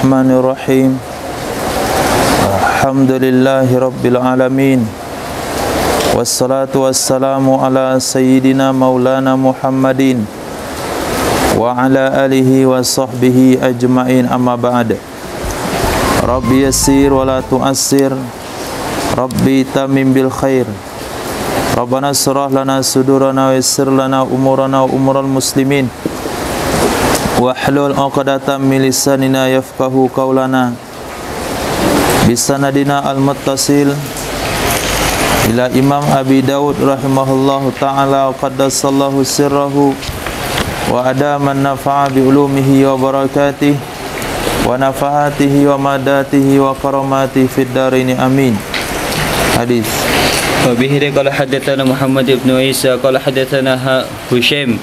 Bismillahirrahmanirrahim. Alhamdulillahi Rabbil Alamin. Wassalatu wassalamu ala Sayyidina Maulana Muhammadin wa ala alihi wa sahbihi ajma'in, amma ba'd. Rabbi yassir wa la tu'assir, Rabbi tamim bil khair. Rabbana surah lana sudurana wa yassir lana umurana wa umural muslimin, wahlul 'uqdatam min lisanina yafqahu qawlana. Bisanadina al-muttasil ila Imam Abi Dawud rahimahullahu ta'ala wa qaddasallahu sirrahu wa adaman nafa'a bi ulumihi wa barakatihi wa nafahatihi wa madatihi wa karamatihi fid darini amin. Hadis. Wa bihi qala hadatsana Muhammad ibn Isa qala hadatsana Husaim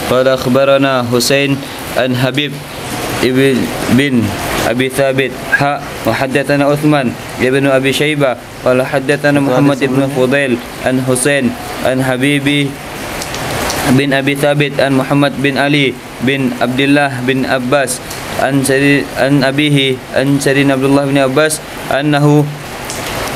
qala akhbarana Husain an Habib bin Abi Thabit wa haddatsana Uthman ibn Abi Shaybah qala haddatsana Muhammad ibn Fudail an Husain an Habibi bin Abi Thabit an Muhammad bin Ali bin Abdullah bin Abbas an abihi an Sayyidina Abdullah bin Abbas annahu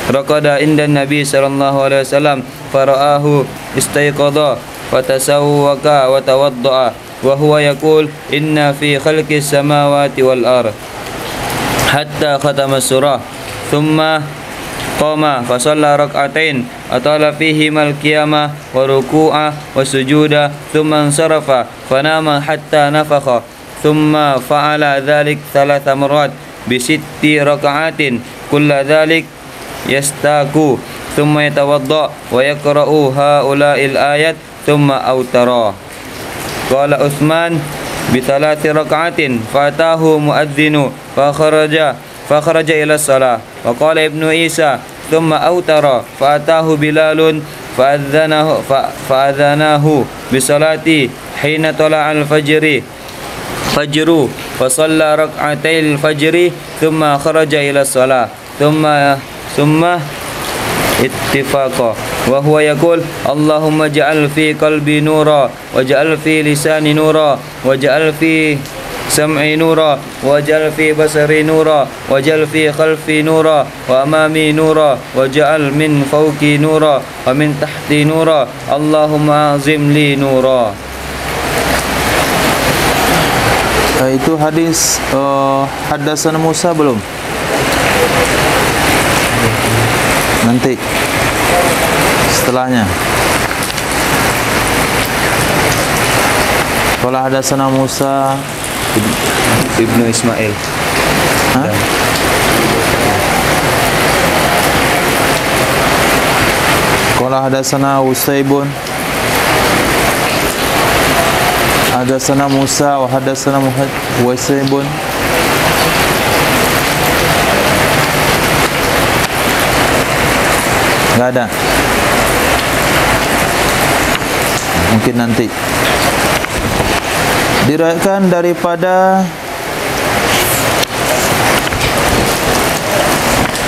raqada inda Nabi sallallahu alaihi wasallam fara'ahu istayqadha wa tasawwaka wa tawadda'a wa huwa yaqul inna fi khalqis samawati wal ard hatta khatama surah thumma qama fa shalla rak'atain atala fihi mal qiyamah wa ruku'a wa sujuda thumma ansarafa fanama hatta nafakha thumma fa'ala dhalik thalatha marrat bi sitti rak'atin kulla dhalik yastaku thumma yatawadda wa yaqra'u haula'il ayat thumma autara. Qala Utsman bi thalathi rak'atin fatahu muadzinu fa kharaja ila shalah. Wa qala Ibnu Isa thumma autara fatahu Bilalun fa'adhanahu bi salati hina tala'al fajru fa shalla rak'atayil fajri thumma kharaja ila shalah thumma ittifaqa wa huwa yaqul Allahumma ja'al fi qalbi nura wa ja'al fi lisani nura wa ja'al fi sam'i nura wa ja'al fi basari nura wa ja'al fi khalfi nura wa amami nura wa ja'al min fawqi nura wa min tahti nura Allahumma azim li nura. Itu hadis haddatsana Musa belum? Nanti setelahnya. Kalau hadatsana Musa Ibnu Ismail. Kalau hadatsana Usaibun, hadatsana Musa wa hadatsana Usaibun. Enggak ada. Mungkin nanti. Diriwayatkan daripada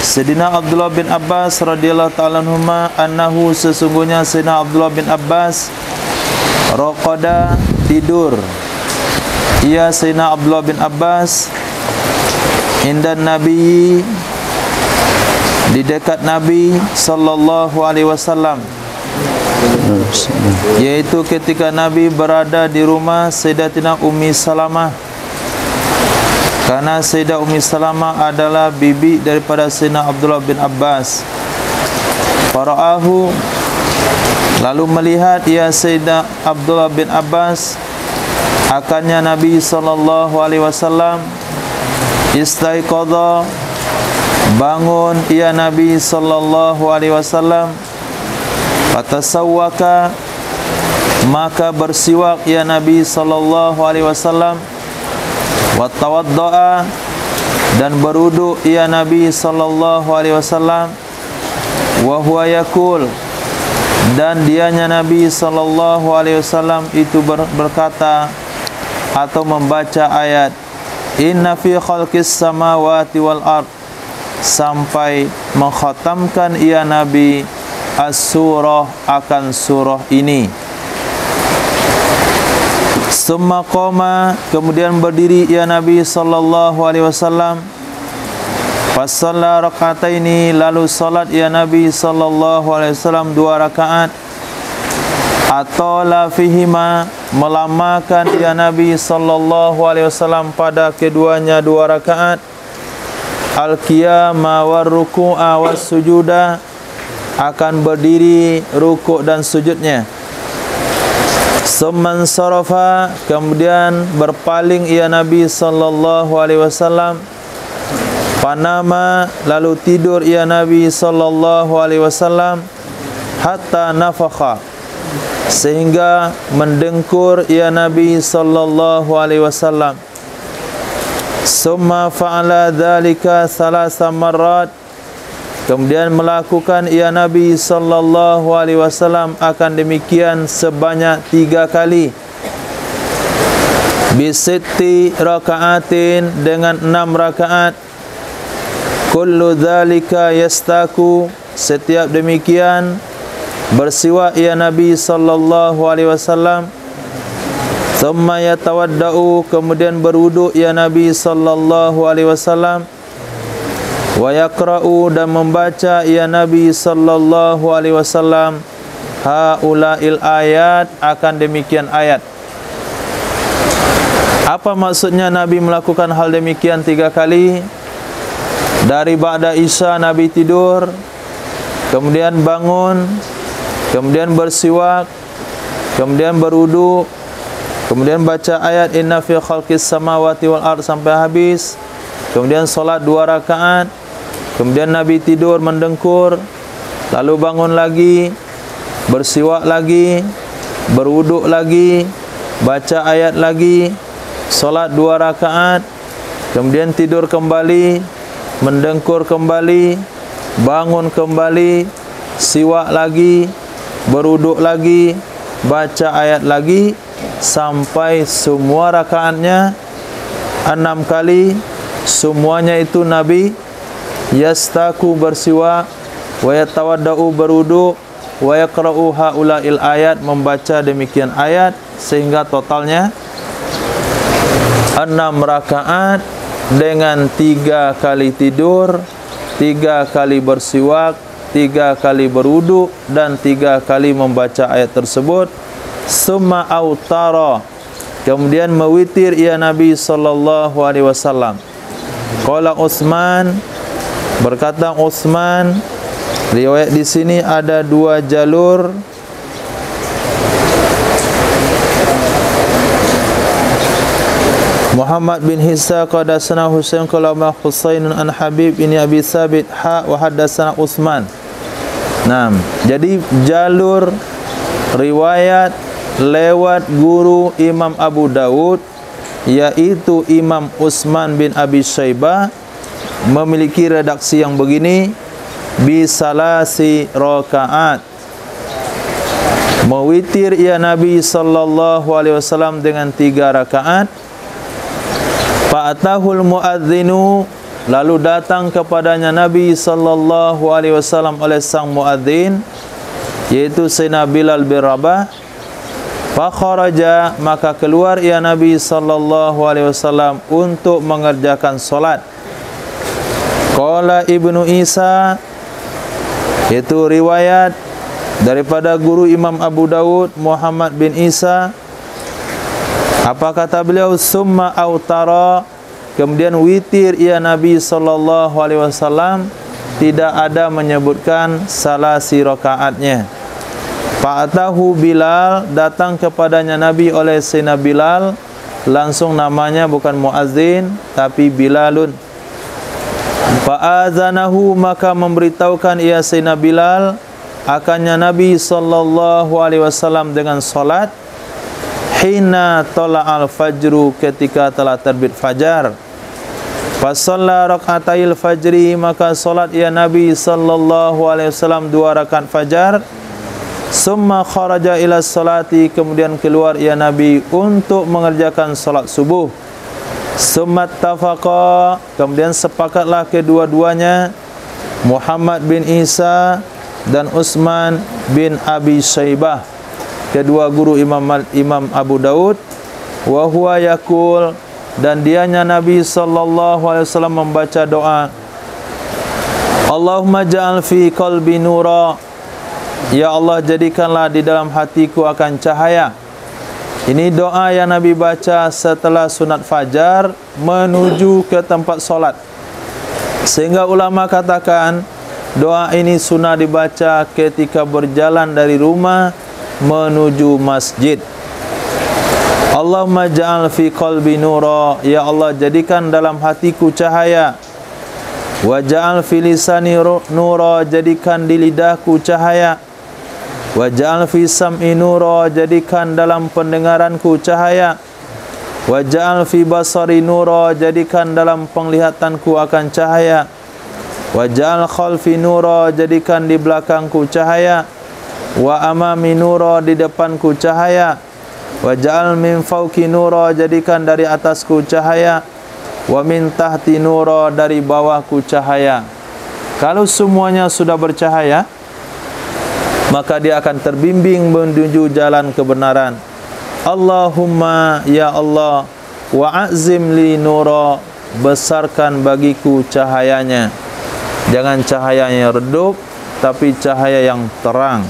Sayyidina Abdullah bin Abbas radhiyallahu ta'ala anhuma annahu sesungguhnya Sayyidina Abdullah bin Abbas raqada tidur. Ia Sayyidina Abdullah bin Abbas indan Nabi di dekat Nabi sallallahu alaihi wasallam, yaitu ketika Nabi berada di rumah Sayyidatina Ummi Salamah, karena Sayyidah Ummi Salamah adalah bibi daripada Sayyidina Abdullah bin Abbas. Fara'ahu, lalu melihat ia Sayyidina Abdullah bin Abbas akannya Nabi sallallahu alaihi wasallam istaiqadha, bangun ia Nabi sallallahu alaihi wasallam, fatasawwaka, maka bersiwak ia Nabi sallallahu alaihi wasallam, wa tawaddaa, dan berwudu ia Nabi sallallahu alaihi wasallam, wa huwa yaqul, dan dianya Nabi sallallahu alaihi wasallam itu berkata atau membaca ayat inna fi khalqis samawati wal ard, sampai mengkhatamkan ia Nabi as-surah akan surah ini. Summa qama, kemudian berdiri ya Nabi sallallahu alaihi wasallam. Fasalla raka'ataini, lalu salat ya Nabi sallallahu alaihi wasallam 2 rakaat. Atala fihima, melamakan ya Nabi sallallahu alaihi wasallam pada keduanya 2 rakaat. Al-qiyama war ruku'a was sujuda, akan berdiri, rukuk dan sujudnya. Summan sarafa, kemudian berpaling ya Nabi sallallahu alaihi wasallam. Panama, lalu tidur ya Nabi sallallahu alaihi wasallam. Hatta nafakha, sehingga mendengkur ya Nabi sallallahu alaihi wasallam. Summa fa'ala dzalika 3 marrat, kemudian melakukan ya Nabi sallallahu alaihi wasallam akan demikian sebanyak 3 kali. Bisitti raka'atin, dengan 6 rakaat. Kullu dzalika yastaku, setiap demikian bersiwak ya Nabi sallallahu alaihi wasallam. Thumma yatawaddau, kemudian berwuduk ya Nabi sallallahu alaihi wasallam. Wa yaqra'u, dan membaca ya Nabi sallallahu alaihi wasallam haula'il ayat, akan demikian ayat. Apa maksudnya Nabi melakukan hal demikian 3 kali? Dari ba'da isya Nabi tidur, kemudian bangun, kemudian bersiwak, kemudian berwudu, kemudian baca ayat inna fi khalqis samawati wal ard sampai habis, kemudian salat 2 rakaat, kemudian Nabi tidur mendengkur, lalu bangun lagi, bersiwak lagi, berwudu lagi, baca ayat lagi, salat 2 rakaat, kemudian tidur kembali, mendengkur kembali, bangun kembali, siwak lagi, berwuduk lagi, baca ayat lagi, sampai semua rakaatnya 6 kali. Semuanya itu Nabi yastaku, bersiwak, wa yatawaddau, berwuduk, wa yaqra'u haula'il ayat, membaca demikian ayat, sehingga totalnya 6 rakaat dengan 3 kali tidur, 3 kali bersiwak, 3 kali berwudu, dan 3 kali membaca ayat tersebut. Summa autara, kemudian mewitir ya Nabi sallallahu alaihi wasallam. Qala Utsman, berkata Utsman, riwayat di sini ada 2 jalur. Muhammad bin Hissa qadasana Husain qala ma Husainun an Habib ini Abi Thabit wa hadatsana Utsman. Nah, jadi jalur riwayat lewat guru Imam Abu Dawud, yaitu Imam Utsman bin Abi Syaibah, memiliki redaksi yang begini: bisalasi rakaat, mewitir ya Nabi sallallahu alaihi wasallam dengan 3 rakaat. Fa'atahul muadzinu, lalu datang kepadanya Nabi sallallahu alaihi wasallam oleh sang muadzin, yaitu Sayyidina Bilal bin Rabah. Fa kharaja, maka keluar ya Nabi sallallahu alaihi wasallam untuk mengerjakan salat. Qala Ibnu Isa, yaitu riwayat daripada guru Imam Abu Dawud Muhammad bin Isa. Apa kata beliau? Summa autara, kemudian witir ya Nabi sallallahu alaihi wasallam, tidak ada menyebutkan salasi rakaatnya. Fa'atahu Bilal, datang kepadanya Nabi oleh Sayyidina Bilal, langsung namanya bukan muazzin tapi Bilalun. Fa'azanahu, maka memberitahukan ia Sayyidina Bilal akannya Nabi sallallahu alaihi wasallam dengan salat. Hina tala'al fajru, ketika telah terbit fajar. Fasalla raka'atail fajri, maka salat ya Nabi sallallahu alaihi wasallam 2 rakaat fajar. Summa kharaja ila salati, kemudian keluar ya Nabi untuk mengerjakan salat subuh. Summa tafaqa, kemudian sepakatlah kedua-duanya, Muhammad bin Isa dan Utsman bin Abi Syaibah, kedua guru Imam Abu Dawud, wa huwa yaqul, dan dianya Nabi sallallahu alaihi wasallam membaca doa, Allahumma ja'al fi qalbi nura, ya Allah jadikanlah di dalam hatiku akan cahaya. Ini doa yang Nabi baca setelah sunat fajar menuju ke tempat solat. Sehingga ulama katakan doa ini sunnah dibaca ketika berjalan dari rumah menuju masjid. Allahumma ja'al fi qalbi nura, ya Allah jadikan dalam hatiku cahaya. Wa ja'al fi lisani nura, jadikan di lidahku cahaya. Wa ja'al fi sam'i nura, jadikan dalam pendengaranku cahaya. Wa ja'al fi basari nura, jadikan dalam penglihatanku akan cahaya. Wa ja'al khalfi nura, jadikan di belakangku cahaya. Wa amami nura, di depanku cahaya. Wa ja'al min fawqi nura, jadikan dari atasku cahaya. Wa min tahti nura, dari bawahku cahaya. Kalau semuanya sudah bercahaya, maka dia akan terbimbing menuju jalan kebenaran. Allahumma, ya Allah, wa'azim li nura, besarkan bagiku cahayanya. Jangan cahayanya redup, tapi cahaya yang terang.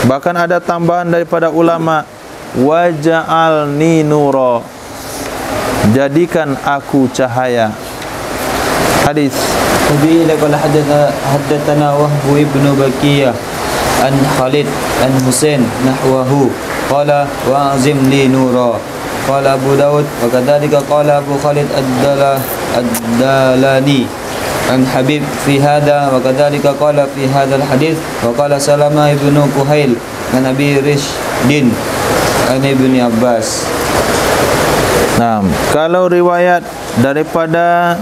Bahkan ada tambahan daripada ulama, waja'alni nura, jadikan aku cahaya. Hadis. Nabi laqad haddatsana Wahbu ibnu Bakiyah an Khalid an Husain nahwahu qala wa'azim li nura. Qala Abu Dawud wa kadzalika qala Abu Khalid ad-Dalani an Habib fi hadha wa kadzalika qala fi hadzal hadits wa qala Salama ibnu Kuhail an Abi Rishdin an Ibnu Abbas. Nah, kalau riwayat daripada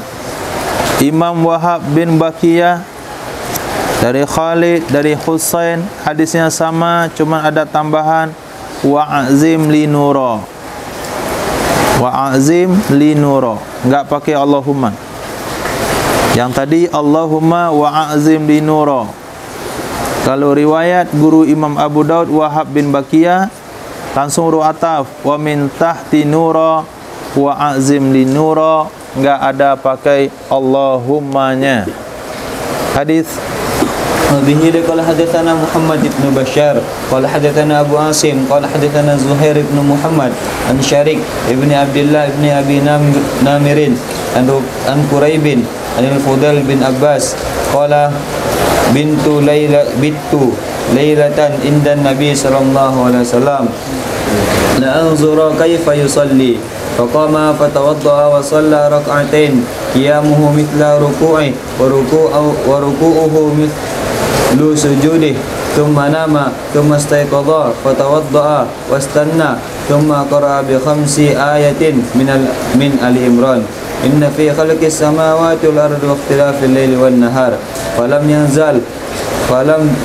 Imam Wahab bin Bakiyah dari Khalid, dari Husain, hadisnya sama, cuma ada tambahan wa'azim li nura. Wa'azim li nura, enggak pakai Allahumma. Yang tadi Allahumma wa'azim li nura. Kalau riwayat guru Imam Abu Daud Wahab bin Bakiyah langsung ru'ataf wa min tahti nura wa'azim li nura, enggak ada pakai Allahummanya. Hadis. Bihi qala hadatsana Muhammad ibn Bashar qala hadatsana Abu Asim qala hadatsana Zuhair ibn Muhammad an Syarik ibn Abdullah ibn Abi Namirin an Quraibin an al-Fudail bin Abbas qala bintu laylatan inda Nabi sallallahu alaihi wasallam la anzura kaifa yusalli faqama fatawaddaa wa shalla rak'atain qiyamuhu mithla ruku'i wa ruku'uhu lu sujudih thumma nama thumma istayqadha fatawaddaa wastanna thumma qara'a bi khamsi ayatin min Ali Imran inna fi khalqis samawati wal ardi wa ikhtilafil layli wan nahar falam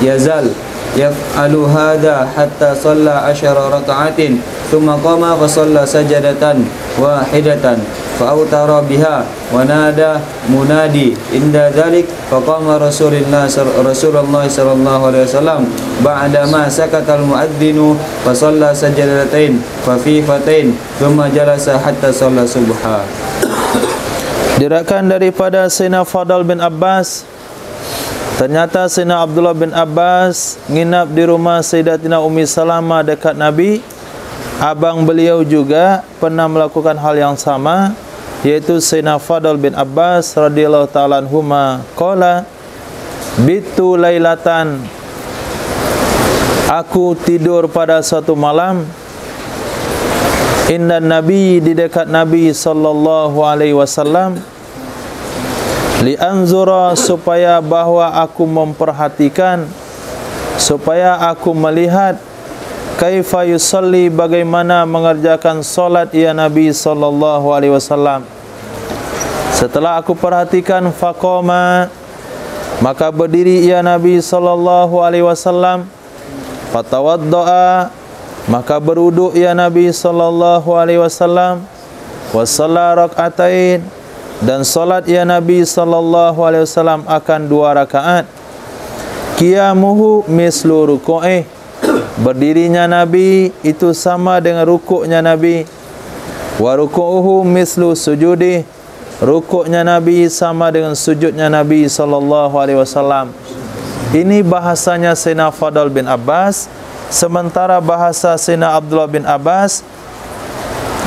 yazal yaf'alu hadha hatta shalla 10 rak'atin thumma qama fa shalla sajadatan wahidatan fa'autara biha wa nada munadi inda dhalik faqama Rasulullah sallallahu alaihi wasallam ba'da ma sakata al-muadzinu fa shalla sajadatain khafifatain thumma jalasa hatta shalla subha. Diriwayatkan daripada Sayyidina Fadl bin Abbas, ternyata Sayyidina Abdullah bin Abbas nginap di rumah Sayyidatina Ummi Salamah dekat Nabi. Abang beliau juga pernah melakukan hal yang sama, yaitu Sayyidina Fadl bin Abbas radhiyallahu ta'ala anhuma qala bitu lailatan, aku tidur pada suatu malam, inna Nabi, di dekat Nabi sallallahu alaihi wasallam, li anzura, supaya bahwa aku memperhatikan, supaya aku melihat kaifa yusalli, bagaimana mengerjakan solat ya Nabi sallallahu alaihi wasallam. Setelah aku perhatikan, faqama, maka berdiri ya Nabi sallallahu alaihi wasallam, fatawaddaa, maka berwuduk ya Nabi sallallahu alaihi wasallam, wa shalla rak'atain, dan solat ya Nabi sallallahu alaihi wasallam akan 2 rakaat. Qiyamuhu mislu ruku'ih, berdirinya Nabi itu sama dengan rukuknya Nabi. Wa ruku'uhu mislu sujudi, rukuknya Nabi sama dengan sujudnya Nabi sallallahu alaihi wasallam. Ini bahasanya Sayyidina Fadl bin Abbas. Sementara bahasa Sayyidina Abdullah bin Abbas,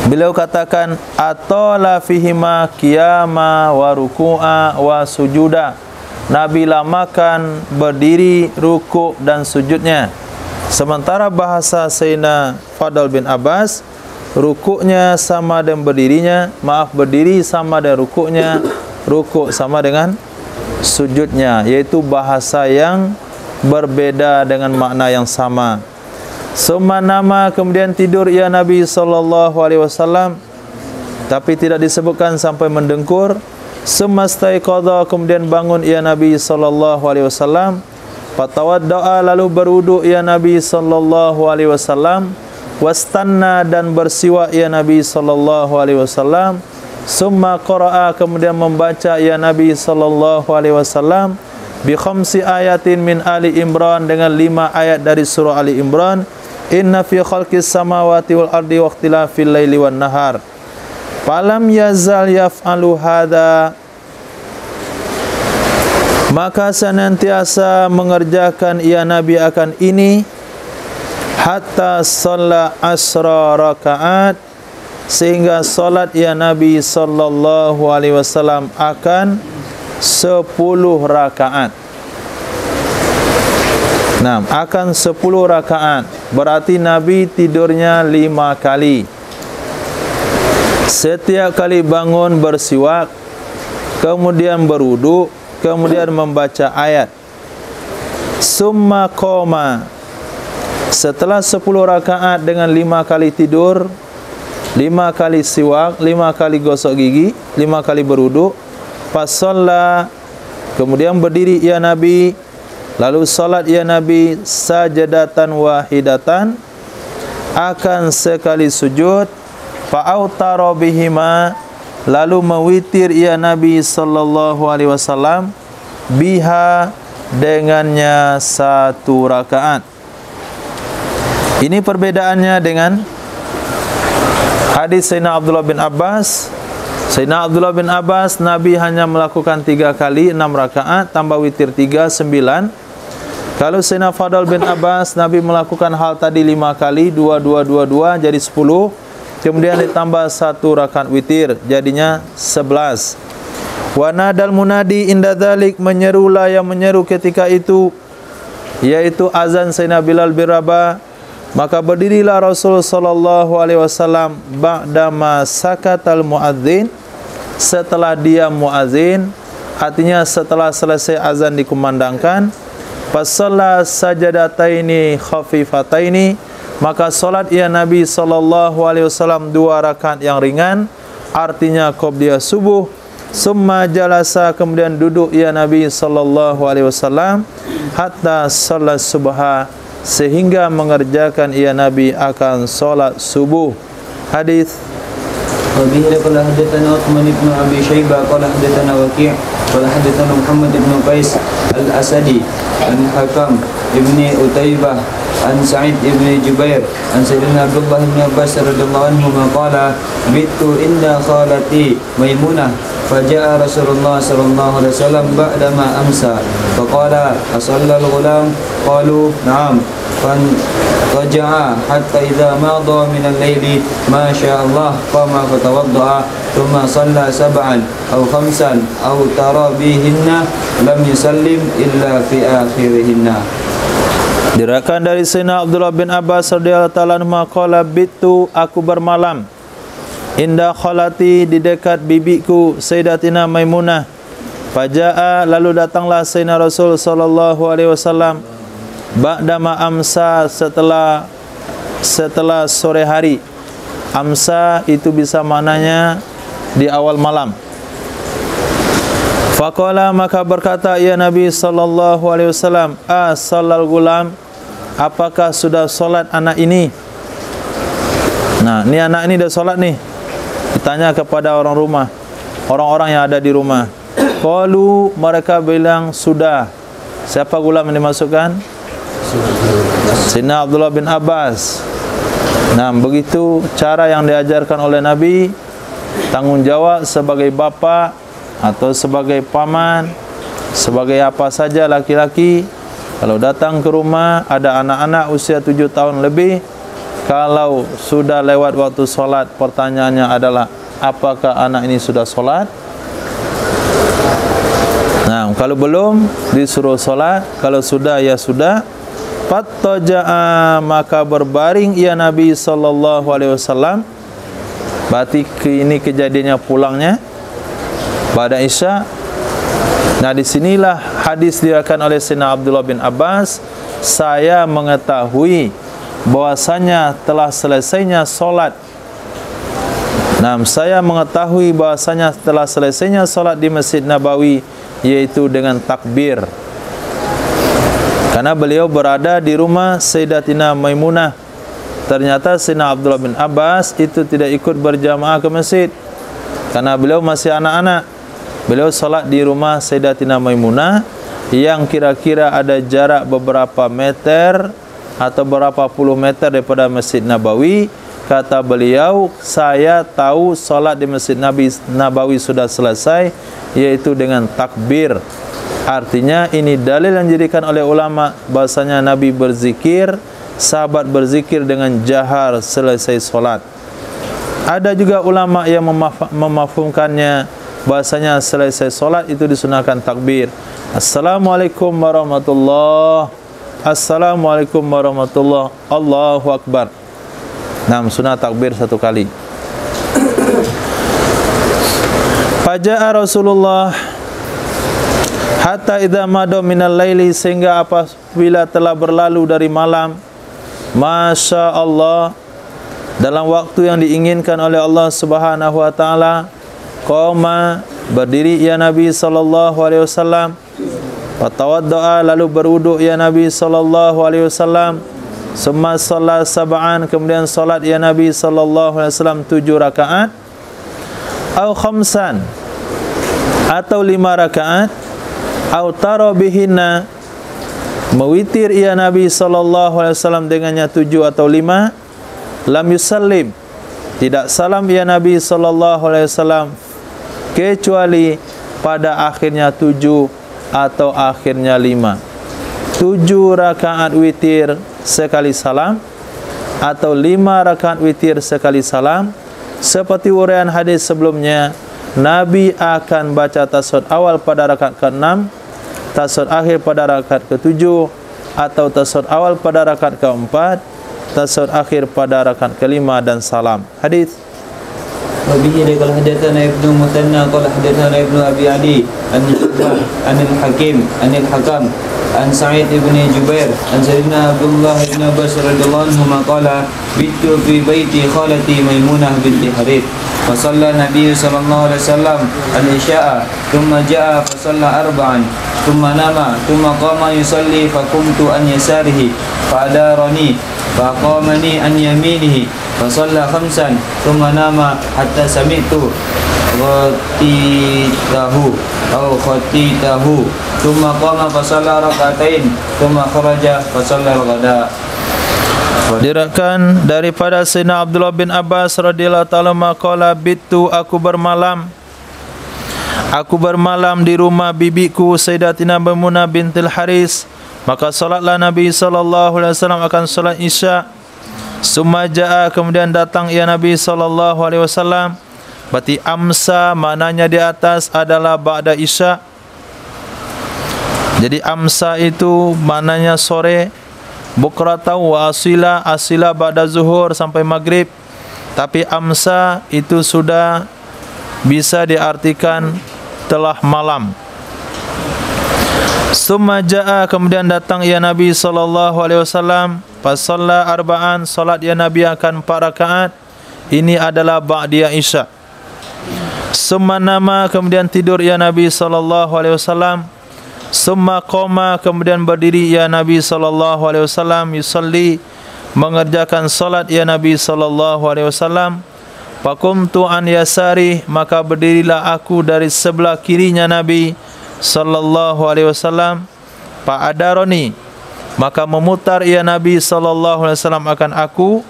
beliau katakan atola fihima qiyama wa ruku'a wa sujuda. Nabi lamakan berdiri, rukuk dan sujudnya. Sementara bahasa Sayyidina Fadl bin Abbas, rukuknya sama dengan berdirinya, berdiri sama dengan rukuknya, rukuk sama dengan sujudnya, yaitu bahasa yang berbeda dengan makna yang sama. Summa nama, kemudian tidur ya Nabi sallallahu alaihi wasallam, tapi tidak disebutkan sampai mendengkur. Summa staiqadha, kemudian bangun ya Nabi sallallahu alaihi wasallam. Fatawadda'a, lalu berwudu ya Nabi sallallahu alaihi wasallam. Wastanna, dan bersiwak ya Nabi sallallahu alaihi wasallam. Summa qara'a, kemudian membaca ya Nabi sallallahu alaihi wasallam bi khamsi ayatin min Ali Imran, dengan 5 ayat dari surah Ali Imran. Inna fi khalqis samawati wal ardi wa ikhtilafil laili wan nahar. Falam yazal yaf'alu hadza, maka senantiasa mengerjakan ia Nabi akan ini, hatta shalla asra rakaat, sehingga salat ya Nabi sallallahu alaihi wasallam akan 10 rakaat. Nah, akan 10 rakaat. Berarti Nabi tidurnya 5 kali. Setiap kali bangun bersiwak, kemudian berwudu, kemudian membaca ayat. Summa qoma, setelah 10 rakaat dengan 5 kali tidur, 5 kali siwak, 5 kali gosok gigi, 5 kali berwudu, fasalla, kemudian berdiri ya Nabi, lalu salat ya Nabi sajadatan wahidatan, akan sekali sujud, fa'autara bihima, lalu mewitir ya Nabi sallallahu alaihi wasallam, biha, dengannya 1 rakaat. Ini perbedaannya dengan hadis Sayyidina Abdullah bin Abbas. Sayyidina Abdullah bin Abbas, Nabi hanya melakukan 3 kali 6 rakaat, tambah witir 3, 9. Kalau Sayyidina Fadl bin Abbas, Nabi melakukan hal tadi 5 kali, 2, 2, 2, 2, jadi 10. Kemudian ditambah 1 rakaat witir, jadinya 11. Wa nadal munadi inda dzalik, menyerulah yang menyeru ketika itu, yaitu azan Sayyidina Bilal bin Rabah. Maka berdirilah Rasul sallallahu alaihi wasallam ba'dama sakatal muadzin, setelah dia muadzin, artinya setelah selesai azan dikumandangkan. Fasalla sajadataini khafifataini, maka salat ya Nabi sallallahu alaihi wasallam 2 rakaat yang ringan, artinya qobliyah subuh. Summa jalasa, kemudian duduk ya Nabi sallallahu alaihi wasallam hatta salat subha, sehingga mengerjakan ia Nabi akan salat subuh. Hadis وبه قال حدثنا عثمان بن أبي شيبة قال حدثنا وكيع قال حدثنا محمد بن قيس الأسدي عن حكم ابن أتيبة عن سعيد بن جبير عن سيدنا عبد الله بن عباس رضي الله عنهما قال بت عند خالتي ميمونة فجاء رسول الله صلى الله عليه وسلم بعدما أمسى فقال أصلى الغلام؟ قالوا نعم. فرجع حتى إذا مضى من الليل ما شاء الله قام فتوضأ ثم صلى 7 أو 5 أو ترى بهن لم يسلم إلا في آخرهن. Diriwayatkan dari Sayyidina Abdullah bin Abbas radhiyallahu ta'ala anhu qala bitu, aku bermalam, inda khalati, di dekat bibiku Sayyidatina Maimunah. Faja'a, lalu datanglah Sayyidina Rasul sallallahu alaihi wasallam ba'dama amsa, setelah sore hari. Amsa itu bisa maknanya di awal malam. Faqala, maka berkata ya Nabi sallallahu alaihi wasallam, as-sallal gulam, apakah sudah solat anak ini? Nah, ini anak ini dah solat nih. Ditanya kepada orang rumah, orang-orang yang ada di rumah. Qalu, mereka bilang sudah. Siapa gulam yang dimasukkan? Sayyidina Abdullah bin Abbas. Nah, begitu cara yang diajarkan oleh Nabi. Tanggung jawab sebagai bapa atau sebagai paman, sebagai apa saja laki-laki, kalau datang ke rumah ada anak-anak usia 7 tahun lebih, kalau sudah lewat waktu solat, pertanyaannya adalah apakah anak ini sudah solat? Nah, kalau belum disuruh solat, kalau sudah ya sudah. Fattaja'a, maka berbaring ia Nabi sallallahu alaihi wasallam. Berarti ini kejadiannya pulangnya pada Isya. Nah, disinilah hadis diriwayatkan oleh Sayyidina Abdullah bin Abbas, saya mengetahui bahwasanya telah selesainya solat. Nah, saya mengetahui bahwasanya telah selesainya solat di Masjid Nabawi, yaitu dengan takbir. Karena beliau berada di rumah Sayyidatina Maimunah. Ternyata Sayyidina Abdullah bin Abbas itu tidak ikut berjamaah ke masjid karena beliau masih anak-anak. Beliau salat di rumah Sayyidatina Maimunah yang kira-kira ada jarak beberapa meter atau berapa puluh meter daripada Masjid Nabawi. Kata beliau, saya tahu salat di Masjid Nabawi sudah selesai, yaitu dengan takbir. Artinya ini dalil yang dijadikan oleh ulama bahasanya Nabi berzikir, sahabat berzikir dengan jahar selesai solat. Ada juga ulama yang memafhumkannya bahasanya selesai solat itu disunahkan takbir. Assalamualaikum warahmatullahi, Assalamualaikum warahmatullahi, Allahu Akbar. Nah, sunah takbir satu kali. Faja'a Rasulullah hatta idza mada minal laili, sehingga apabila telah berlalu dari malam, Masya Allah, dalam waktu yang diinginkan oleh Allah Subhanahu wa taala, qoma, berdiri ya Nabi sallallahu alaihi wasallam, fatawaddaa, lalu berwuduk ya Nabi sallallahu alaihi wasallam, summa shalla sab'an, kemudian salat ya Nabi sallallahu alaihi wasallam 7 rakaat, au khamsan, atau 5 rakaat, au taro bihinna, mewitir ia Nabi sallallahu alaihi wasallam dengannya 7 atau 5, lam yusallim, tidak salam ia Nabi sallallahu alaihi wasallam kecuali pada akhirnya 7 atau akhirnya 5. 7 rakaat witir sekali salam atau 5 rakaat witir sekali salam. Seperti uraian hadis sebelumnya, Nabi akan baca tasawuf awal pada rakaat ke-6, tasawuf akhir pada rakaat ke-7, atau tasawuf awal pada rakaat ke-4, tasawuf akhir pada rakaat ke-5, dan salam. Hadis. Wabihi qala hadatsana Ibnu Mutanna qala hadatsana Ibnu Abi Adi an Hakim an Hakam an Sa'id ibn Jubair an Sayyidina Abdullah ibn Abbas radhiyallahu anhu qala bitu fi baiti khalati Maimunah binti Harith fa shalla Nabi sallallahu alaihi wasallam al-isya'a thumma ja'a fa shalla arba'an thumma nama thumma qama yusalli fa qumtu an yasarihi fa adarani fa qamani an yaminihi fa shalla khamsan thumma nama hatta sami'tu khatitahu thumma qama fa shalla rak'atain thumma kharaja fa shalla al-ghada. Diriwayatkan daripada Sayyidina Abdullah bin Abbas radhiyallahu ta'ala maqala bitu, aku bermalam di rumah bibiku Sayyidatina Maimunah bintil Haris, maka salatlah Nabi sallallahu alaihi wasallam akan salat Isya. Summa jaa, kemudian datang ia Nabi sallallahu alaihi wasallam. Berarti amsa maknanya di atas adalah ba'da Isya. Jadi amsa itu maknanya sore. Bukratan wa asila, asila ba'da zuhur sampai maghrib. Tapi amsa itu sudah bisa diartikan telah malam. Summa jaa, kemudian datang ya Nabi sallallahu alaihi wasallam, fa shalla arba'an, salat ya Nabi akan 4 rakaat. Ini adalah ba'da Isya. Summa nama, kemudian tidur ya Nabi sallallahu alaihi wasallam. Summa qoma, kemudian berdiri ya Nabi sallallahu alaihi wasallam, yusalli, mengerjakan salat ya Nabi sallallahu alaihi wasallam. Faqumtu an yasari, maka berdirilah aku dari sebelah kirinya Nabi sallallahu alaihi wasallam. Fa adaroni, maka memutar ya Nabi sallallahu alaihi wasallam akan aku.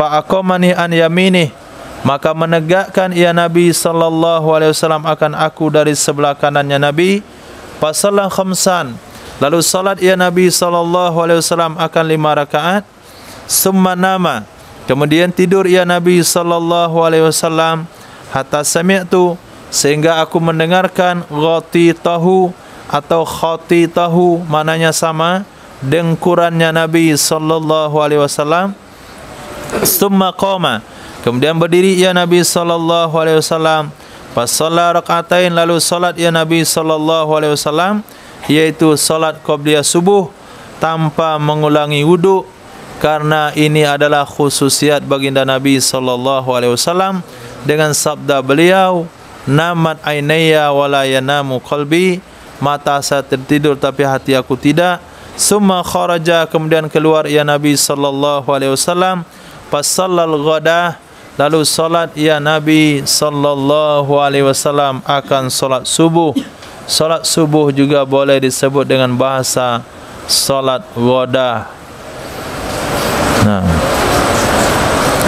fa aqamani an yaminih, maka menegakkan ia Nabi sallallahu alaihi wasallam akan aku dari sebelah kanannya Nabi. Fa shalla khamsan, lalu salat ia Nabi sallallahu alaihi wasallam akan 5 rakaat. Summa nama, kemudian tidur ia Nabi sallallahu alaihi wasallam hatta sami'tu, sehingga aku mendengarkan ghatitahu atau khatitahu, maknanya sama, dengkurannya Nabi sallallahu alaihi wasallam. Summa qama, kemudian berdiri ia Nabi sallallahu alaihi wasallam. Fa shalla rakaatain, lalu salat ia Nabi sallallahu alaihi wasallam, yaitu salat qabliyah subuh tanpa mengulangi wudu, karena ini adalah khususiat baginda Nabi sallallahu alaihi wasallam dengan sabda beliau, namat ainaya wala yanamu qalbi, mata saya tertidur tapi hati aku tidak. Summa kharaja, kemudian keluar ia Nabi sallallahu alaihi wasallam. Fasallal ghadah, lalu salat ia Nabi sallallahu alaihi wasallam akan salat subuh. Salat subuh juga boleh disebut dengan bahasa salat ghadah. Nah,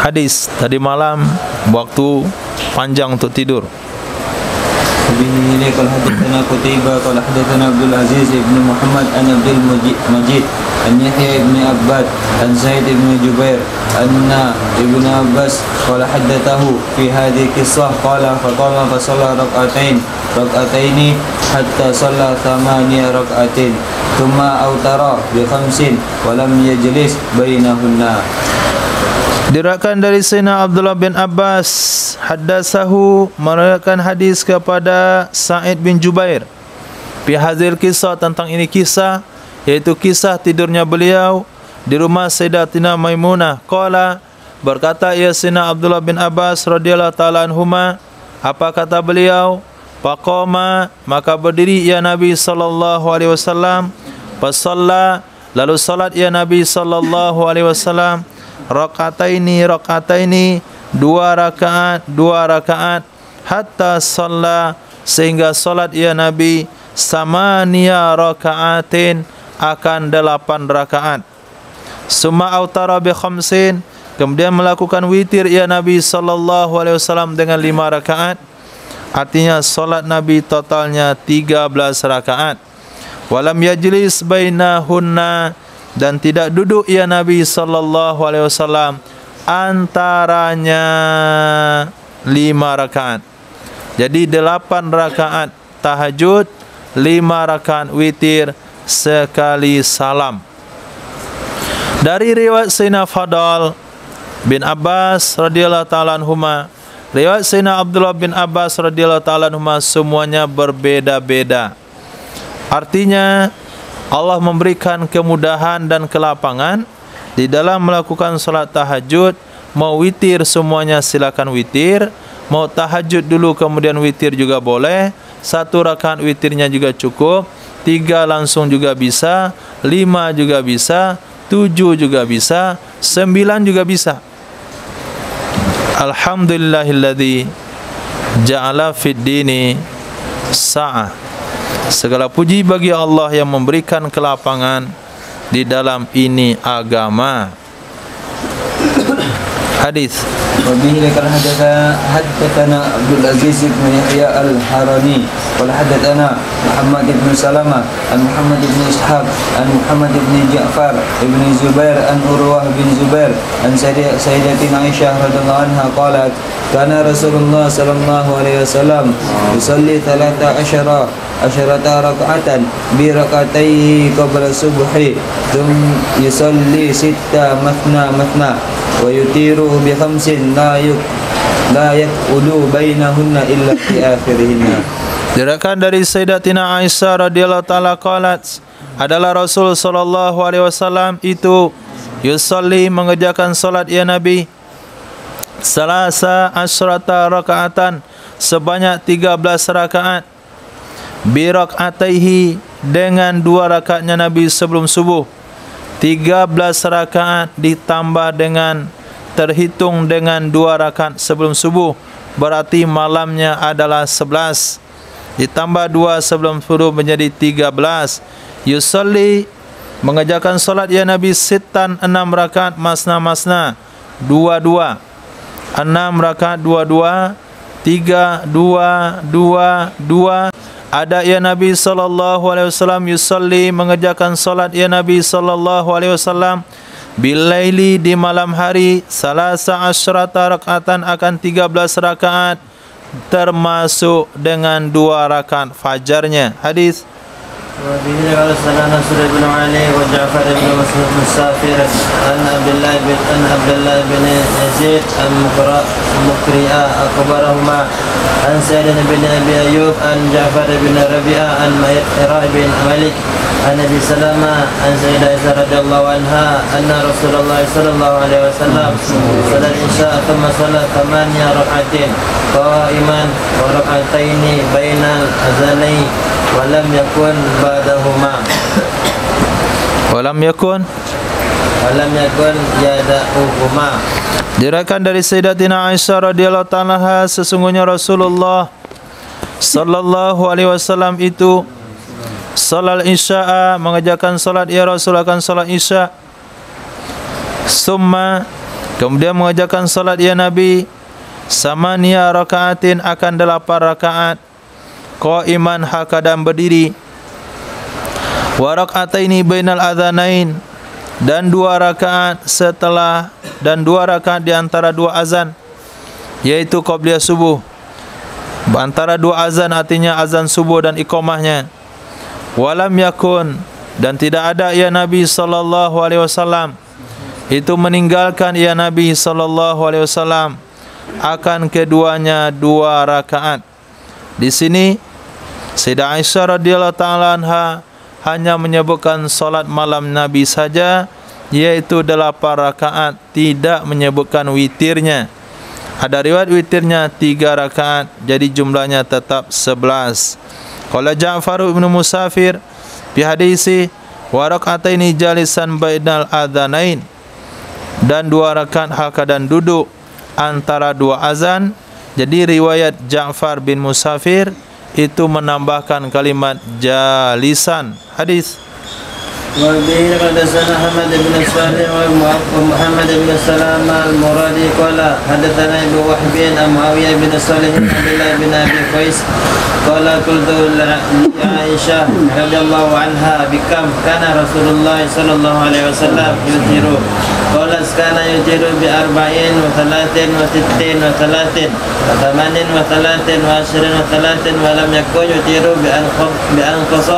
hadis tadi malam waktu panjang untuk tidur. Bihi qala hadatsana Qutaibah qala hadatsana Abdul Aziz ibn Muhammad an Abdul Majid an Yahya ibn Abbad an Zaid ibn Jubair anna Ibn Abbas qala haddathahu fi hadhihi qissah qala faqama fa shalla rak'ataini hatta shalla 8 rak'atin thumma autara bi 5 wa lam yajlis bainahunna. Diriwayatkan dari Sayyidina Abdullah bin Abbas, haddatsahu, meriwayatkan hadis kepada Sa'id bin Jubair fi hadzal kisah, tentang ini kisah, yaitu kisah tidurnya beliau di rumah Sayyidatina Maimunah. Qala, berkata ia Sayyidina Abdullah bin Abbas radhiyallahu taala anhuma, apa kata beliau? Faqama, maka berdiri ia Nabi sallallahu alaihi wasallam. Fasalla, lalu salat ia Nabi sallallahu alaihi wasallam rakataini 2 rakaat hatta shalla, sehingga salat ia Nabi 8 rakaatin, akan 8 rakaat. Summa autara bi 5, kemudian melakukan witir ia Nabi sallallahu alaihi wasallam dengan 5 rakaat. Artinya salat Nabi totalnya 13 rakaat. Walam yajlis bainahunna, dan tidak duduk ya Nabi sallallahu alaihi wasallam antaranya 5 rakaat. Jadi 8 rakaat tahajud, 5 rakaat witir sekali salam. Dari riwayat Sayyidina Fadl bin Abbas radhiyallahu taala anhuma, riwayat Sayyidina Abdullah bin Abbas radhiyallahu taala anhuma, semuanya berbeda-beda. Artinya Allah memberikan kemudahan dan kelapangan di dalam melakukan salat tahajud. Mau witir semuanya silakan witir, mau tahajud dulu kemudian witir juga boleh. 1 rakaat witirnya juga cukup, 3 langsung juga bisa, 5 juga bisa, 7 juga bisa, 9 juga bisa. Alhamdulillahilladzi ja'ala fid dini sa'ah. Segala puji bagi Allah yang memberikan kelapangan di dalam ini agama. Hadis. Wabihi qala haddatsana Abdul Aziz bin Yahya al-Harani qala haddatsana Muhammad bin Salamah an Muhammad bin Ishaq an Muhammad bin Ja'far bin Zubair an Urwah bin Zubair an Sayyidatina Aisyah radhiyallahu anha qalat kana Rasulullah sallallahu alaihi wasallam yusalli 13 raka'atan bi rak'atayhi qabla subhi thumma yusalli 6 mathna wa yutiru bi 5 la yaqulu bainahunna illa fi akhirihinna. Diriwayatkan dari Sayyidatina Aisyah radhiyallahu taala qalat, adalah Rasul sallallahu alaihi wasallam itu yusalli, mengerjakan salat ya Nabi, 13 rakaatan, sebanyak 13 rakaat, bi rak'ataihi, dengan 2 rakaatnya Nabi sebelum subuh. 13 rakaat ditambah dengan, terhitung dengan 2 rakaat sebelum subuh, berarti malamnya adalah 11, ditambah 2 sebelum subuh menjadi 13. Yusalli, mengerjakan salat ya Nabi 6 rakaat masna-masna, 2-2. 6 rakaat 2-2. 3-2-2-2. Ada ya Nabi sallallahu alaihi wasallam yusalli, mengerjakan salat ya Nabi sallallahu alaihi wasallam bilaili, di malam hari, 13 rakaatan, akan 13 rakaat, termasuk dengan 2 rakaat fajarnya. Hadis وبه قال سنة نصر بن علي وجعفر بن مسافر عن عبد الله بن يزيد المقرئة أخبرهما عن سعيد بن أبي أيوب عن جعفر بن ربيعة عن ميرة بن مالك عن أبي سلمة عن سيدة عائشة رضي الله عنها أن رسول الله صلى الله عليه وسلم صلى العشاء ثم صلى 8 ركعات قائما وركعتين بين الأذانين ولم يكن بعدهما Walam yakun yada'uhuma. Diriwayatkan dari Sayyidatina Aisyah radhiyallahu ta'ala anha, sesungguhnya Rasulullah sallallahu alaihi wasallam itu salat isya, mengerjakan salat ya Rasul akan salat isya, summa, kemudian mengerjakan salat ya Nabi, 8 rakaatin, akan 8 rakaat, qaiman, hal keadaan berdiri, wa rak'ataini bainal adzanain, dan 2 rakaat setelah, dan 2 rakaat di antara 2 azan, yaitu qabliyah subuh. Antara 2 azan artinya azan subuh dan iqamahnya. Walam yakun, dan tidak ada ya Nabi sallallahu alaihi wasallam itu meninggalkan ya Nabi sallallahu alaihi wasallam akan keduanya 2 rakaat. Di sini Sayyidah Aisyah radhiyallahu ta'ala anha hanya menyebutkan salat malam Nabi saja, yaitu 8 rakaat, tidak menyebutkan witirnya. Ada riwayat witirnya 3 rakaat, jadi jumlahnya tetap 11. Qala Ja'far bin Musafir fi hadisi wa rak'ataini jalisan bainal adzanain, dan 2 rakaat hal keadaan duduk antara 2 azan. Jadi riwayat Ja'far bin Musafir itu menambahkan kalimat jalisan. Hadis وبه حدثنا حمد بن صالح ومحمد بن سلامة المرادي قال حدثنا ابن وهب عن معاوية بن صالح عن عبد الله بن أبي قيس قال قلت لعائشة رضي الله عنها بكم كان رسول الله صلى الله عليه وسلم يوتر؟ قالت كان يوتر ب40 و30 و60 و30 و8 و30 و10 و30 ولم يكن يوتر بأنقص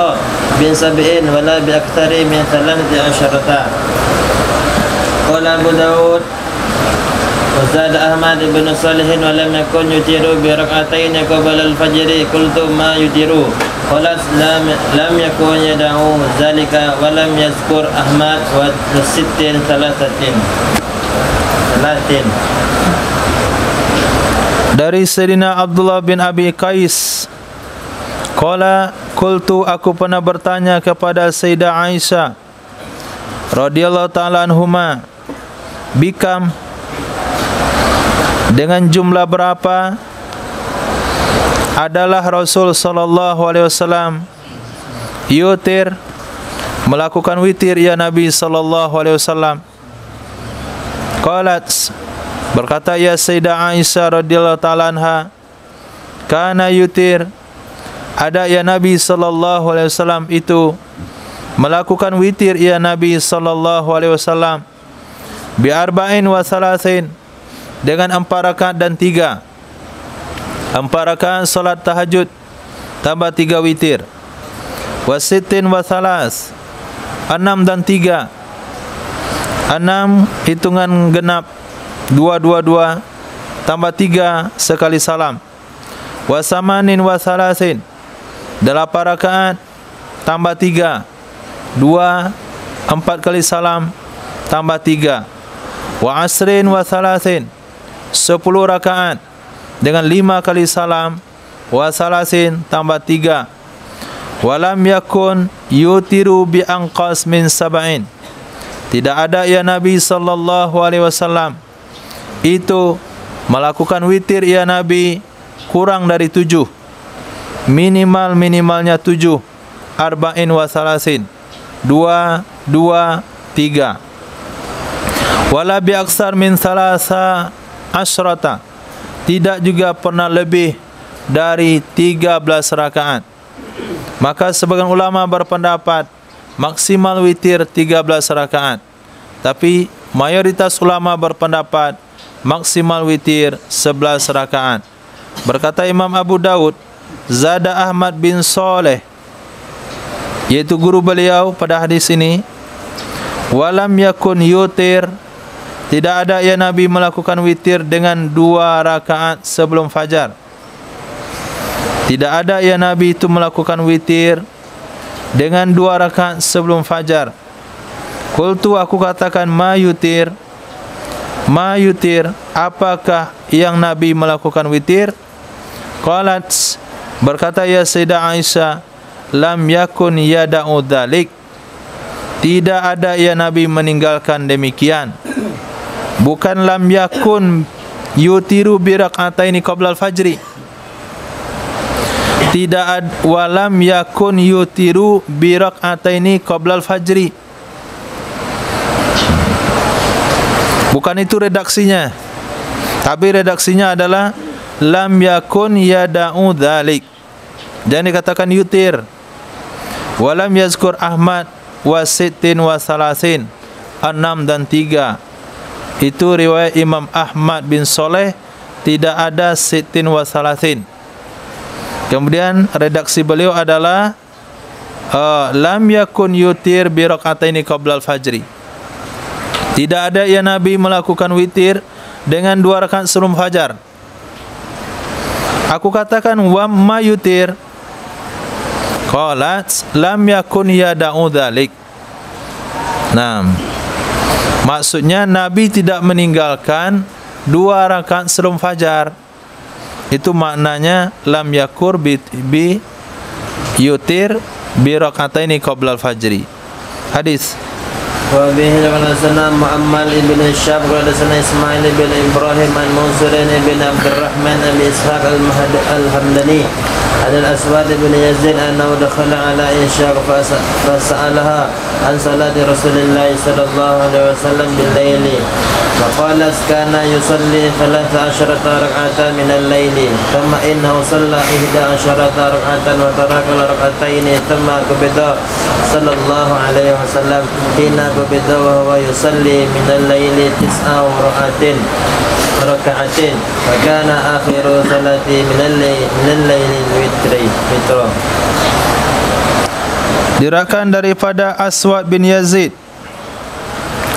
من 70 ولا بأكثر من 13. قال أبو داود وزاد أحمد بن صالح ولم يكن يوتر بركعتين قبل الفجر. قلت ما يوتر؟ قال لم يكن يدعو ذلك ولم يذكر أحمد و60 30. Dari Sayyidina Abdullah bin Abi Qais, qala qultu, aku pernah bertanya kepada Sayyidah Aisyah radhiyallahu ta'ala anhuma, bikam, dengan jumlah berapa adalah Rasul sallallahu alaihi wasallam yutir, melakukan witir ya Nabi sallallahu alaihi wasallam. Qalat, berkata ya Sayyidah Aisyah radhiyallahu ta'ala anha, kana yutir, ada ya Nabi sallallahu alaihi wasallam itu melakukan witir ya Nabi sallallahu alaihi wasallam bi 34, dengan 4 rakaat dan 3. 4 rakaat salat tahajud tambah 3 witir. Wa 60 wa 3, 6 dan 3. 6 hitungan genap, 2 tambah 3 sekali salam. Wa 8 wa 3, 8 rakaat tambah 3, 2, 4 kali salam tambah 3. Wa 10 wa 3, 10 rakaat dengan 5 kali salam. Wa 3 tambah 3. Walam yakun yutiru bi anqas min 7, tidak ada ya Nabi sallallahu alaihi wasallam itu melakukan witir ya Nabi kurang dari 7, minimalnya 7. 40 wa 3, 2, 3. Wala bi aksar min salasa asyrata, tidak juga pernah lebih dari 13 rakaat. Maka sebagian ulama berpendapat maksimal witir 13 rakaat. Tapi mayoritas ulama berpendapat maksimal witir 11 rakaat. Berkata Imam Abu Daud, Zada Ahmad bin Saleh, yaitu guru beliau pada hadis ini, walam yakun yutir, tidak ada ya Nabi melakukan witir dengan 2 rakaat sebelum fajar. Tidak ada ya Nabi itu melakukan witir dengan 2 rakaat sebelum fajar. Qultu, aku katakan, ma yutir, apakah yang Nabi melakukan witir? Qalat, berkata ya Sayyidah Aisyah, lam yakun yada'u dzalik, tidak ada ya Nabi meninggalkan demikian. Bukan lam yakun yutiru bi rak'ataini qabla al-fajri, tidak walam yakun yutiru bi rak'ataini qabla al-fajri. Bukan itu redaksinya. Tapi redaksinya adalah lam yakun yada'u dzalik. Dan dikatakan yutir. Walam yazkur Ahmad wa sittin wa salasin, 6 dan 3. Itu riwayat Imam Ahmad bin Saleh, tidak ada sittin wa salasin. Kemudian redaksi beliau adalah lam yakun yutir bi rak'ataini qabla al-fajri. Tidak ada ya Nabi melakukan witir dengan 2 rakaat sebelum fajar. Aku katakan, wa ma yutir? Qalat lam yakun yada'u dzalik. Nah, maksudnya Nabi tidak meninggalkan 2 rakaat sebelum fajar. Itu maknanya lam yakur bi yutir bi rak'ataini qabla al-fajri. Hadis. Wa bihi hadatsana Mu'ammal ibn Syab qala hadatsana Ismail ibn Ibrahim an Mansur ibn Abdurrahman abi Ishaq al-Hamdani al-Aswad ibn Yazid annahu dakhala ala Isha fasa'alaha an salati Rasulillah sallallahu alaihi wasallam bil laili. فقالت كان يصلي 13 ركعة من الليل ثم إنه صلى 11 ركعة وترك ركعتين ثم قبض صلى الله عليه وسلم حين قبض وهو يصلي من الليل 9 ركعات وكان آخر صلاته من الليل الوتر. Diriwayatkan daripada Aswad bin Yazid,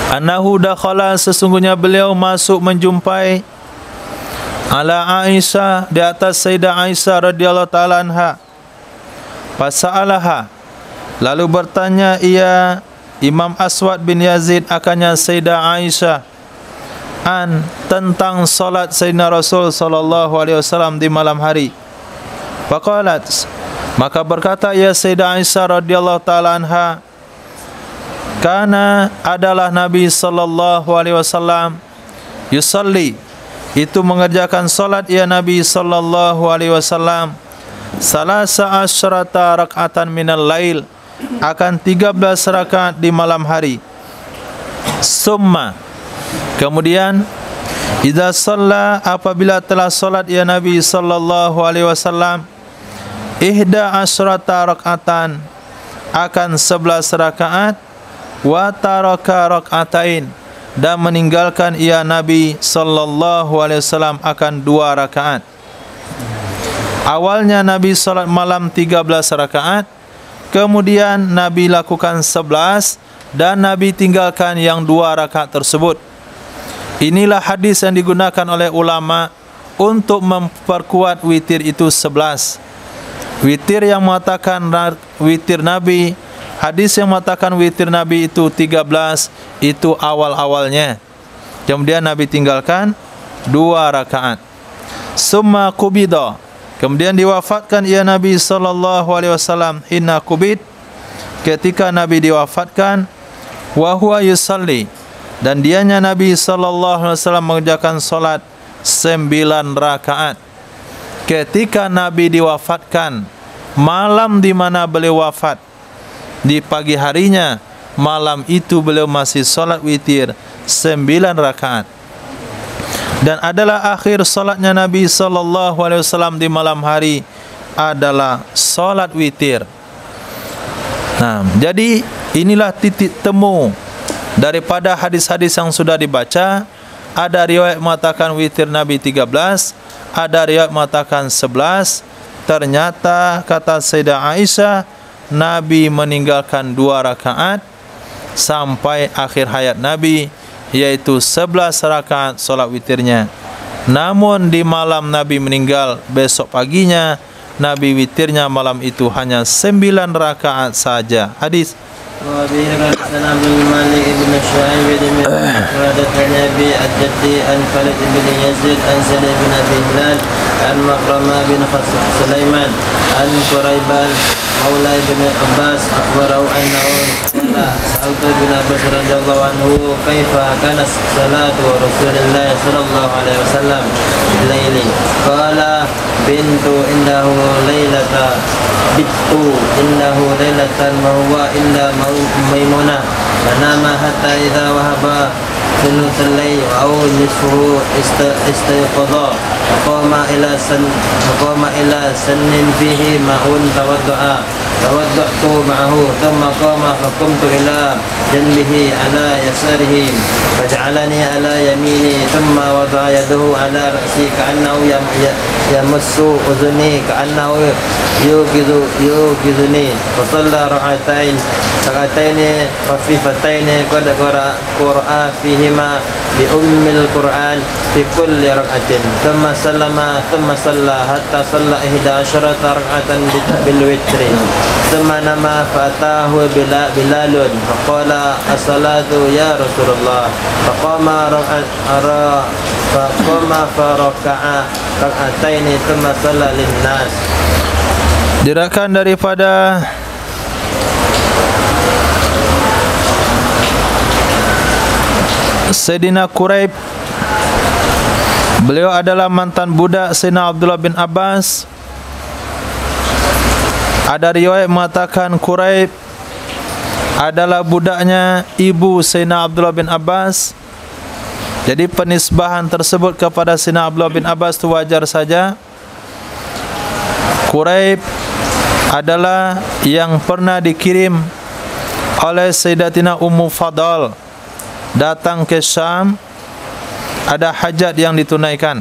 annahu dakhala, sesungguhnya beliau masuk menjumpai ala Aisyah, di atas Sayyidah Aisyah radhiyallahu taala anha. Fasa'alaha, lalu bertanya ia Imam Aswad bin Yazid akannya Sayyidah Aisyah tentang salat Sayyidina Rasul sallallahu alaihi wasallam di malam hari. Faqalat, maka berkata ya Sayyidah Aisyah radhiyallahu taala anha, karena adalah Nabi sallallahu alaihi wasallam yusalli, itu mengerjakan salat ya Nabi sallallahu alaihi wasallam salasa asyrata rak'atan minal lail, akan 13 rakaat di malam hari. Summa, kemudian idza shalla, apabila telah salat ya Nabi sallallahu alaihi wasallam ihda asyrata rak'atan, akan 11 rakaat, wa taraka rak'atain, dan meninggalkan ia Nabi sallallahu alaihi wasallam akan 2 rakaat. Awalnya Nabi salat malam 13 rakaat, kemudian Nabi lakukan 11 dan Nabi tinggalkan yang 2 rakaat tersebut. Inilah hadis yang digunakan oleh ulama untuk memperkuat witir itu 11. Witir yang mengatakan witir Nabi, hadis yang mengatakan witir Nabi itu 13, itu awal-awalnya. Kemudian Nabi tinggalkan 2 rakaat. Summa qubida, kemudian diwafatkan ia Nabi sallallahu alaihi wasallam hina qubid, ketika Nabi diwafatkan, wa huwa yusalli, dan dianya Nabi sallallahu alaihi wasallam mengerjakan salat 9 rakaat. Ketika Nabi diwafatkan, malam di mana beliau wafat, di pagi harinya, malam itu beliau masih salat witir 9 rakaat. Dan adalah akhir solatnya Nabi SAW di malam hari adalah solat witir. Nah, jadi inilah titik temu daripada hadis-hadis yang sudah dibaca. Ada riwayat mengatakan witir Nabi 13, ada riwayat mengatakan 11. Ternyata kata Sayyidah Aisyah, Nabi meninggalkan 2 rakaat sampai akhir hayat Nabi, yaitu 11 rakaat solat witirnya. Namun di malam Nabi meninggal, besok paginya Nabi witirnya malam itu hanya 9 rakaat saja. Hadis وأبي حدثنا عبد الملك بن الشعيب بن حدثنا أبي الجدي عن خالد بن يزيد عن سعيد بن أبي هلال عن مخرمة بن سليمان عن قريبان مولى بن عباس أخبره أنه سألت ابن عباس رضي الله عنه كيف كانت صلاة رسول الله صلى الله عليه وسلم بالليل قال بنت إنه ليلة ما هو إلا ميمونة فنام حتى إذا وهب ثلث الليل أو نصفه استيقظ فقام إلى سن فيه ماء توضأت معه ثم قام فقمت إلى جنبه على يساره فجعلني على يميني ثم وضع يده على رأسي كأنه يمس أذني كأنه يوقظني فصلى ركعتين خفيفتين قد قرأ فيهما بأم القرآن في كل ركعة ثم سلم ثم صلى حتى صلى 11 ركعة بالوتر ثم نام فأتاه بلال فقال الصلاة يا رسول الله فقام فركع ركعتين ثم صلى للناس. Diriwayatkan daripada Sayyidina Quraib, beliau adalah mantan budak Sayyidina Abdullah bin Abbas. Ada riwayat mengatakan Quraib adalah budaknya ibu Sayyidina Abdullah bin Abbas. Jadi penisbahan tersebut kepada Sayyidina Abdullah bin Abbas itu wajar saja. Quraib adalah yang pernah dikirim oleh Sayyidatina Ummu Fadl datang ke Syam. Ada hajat yang ditunaikan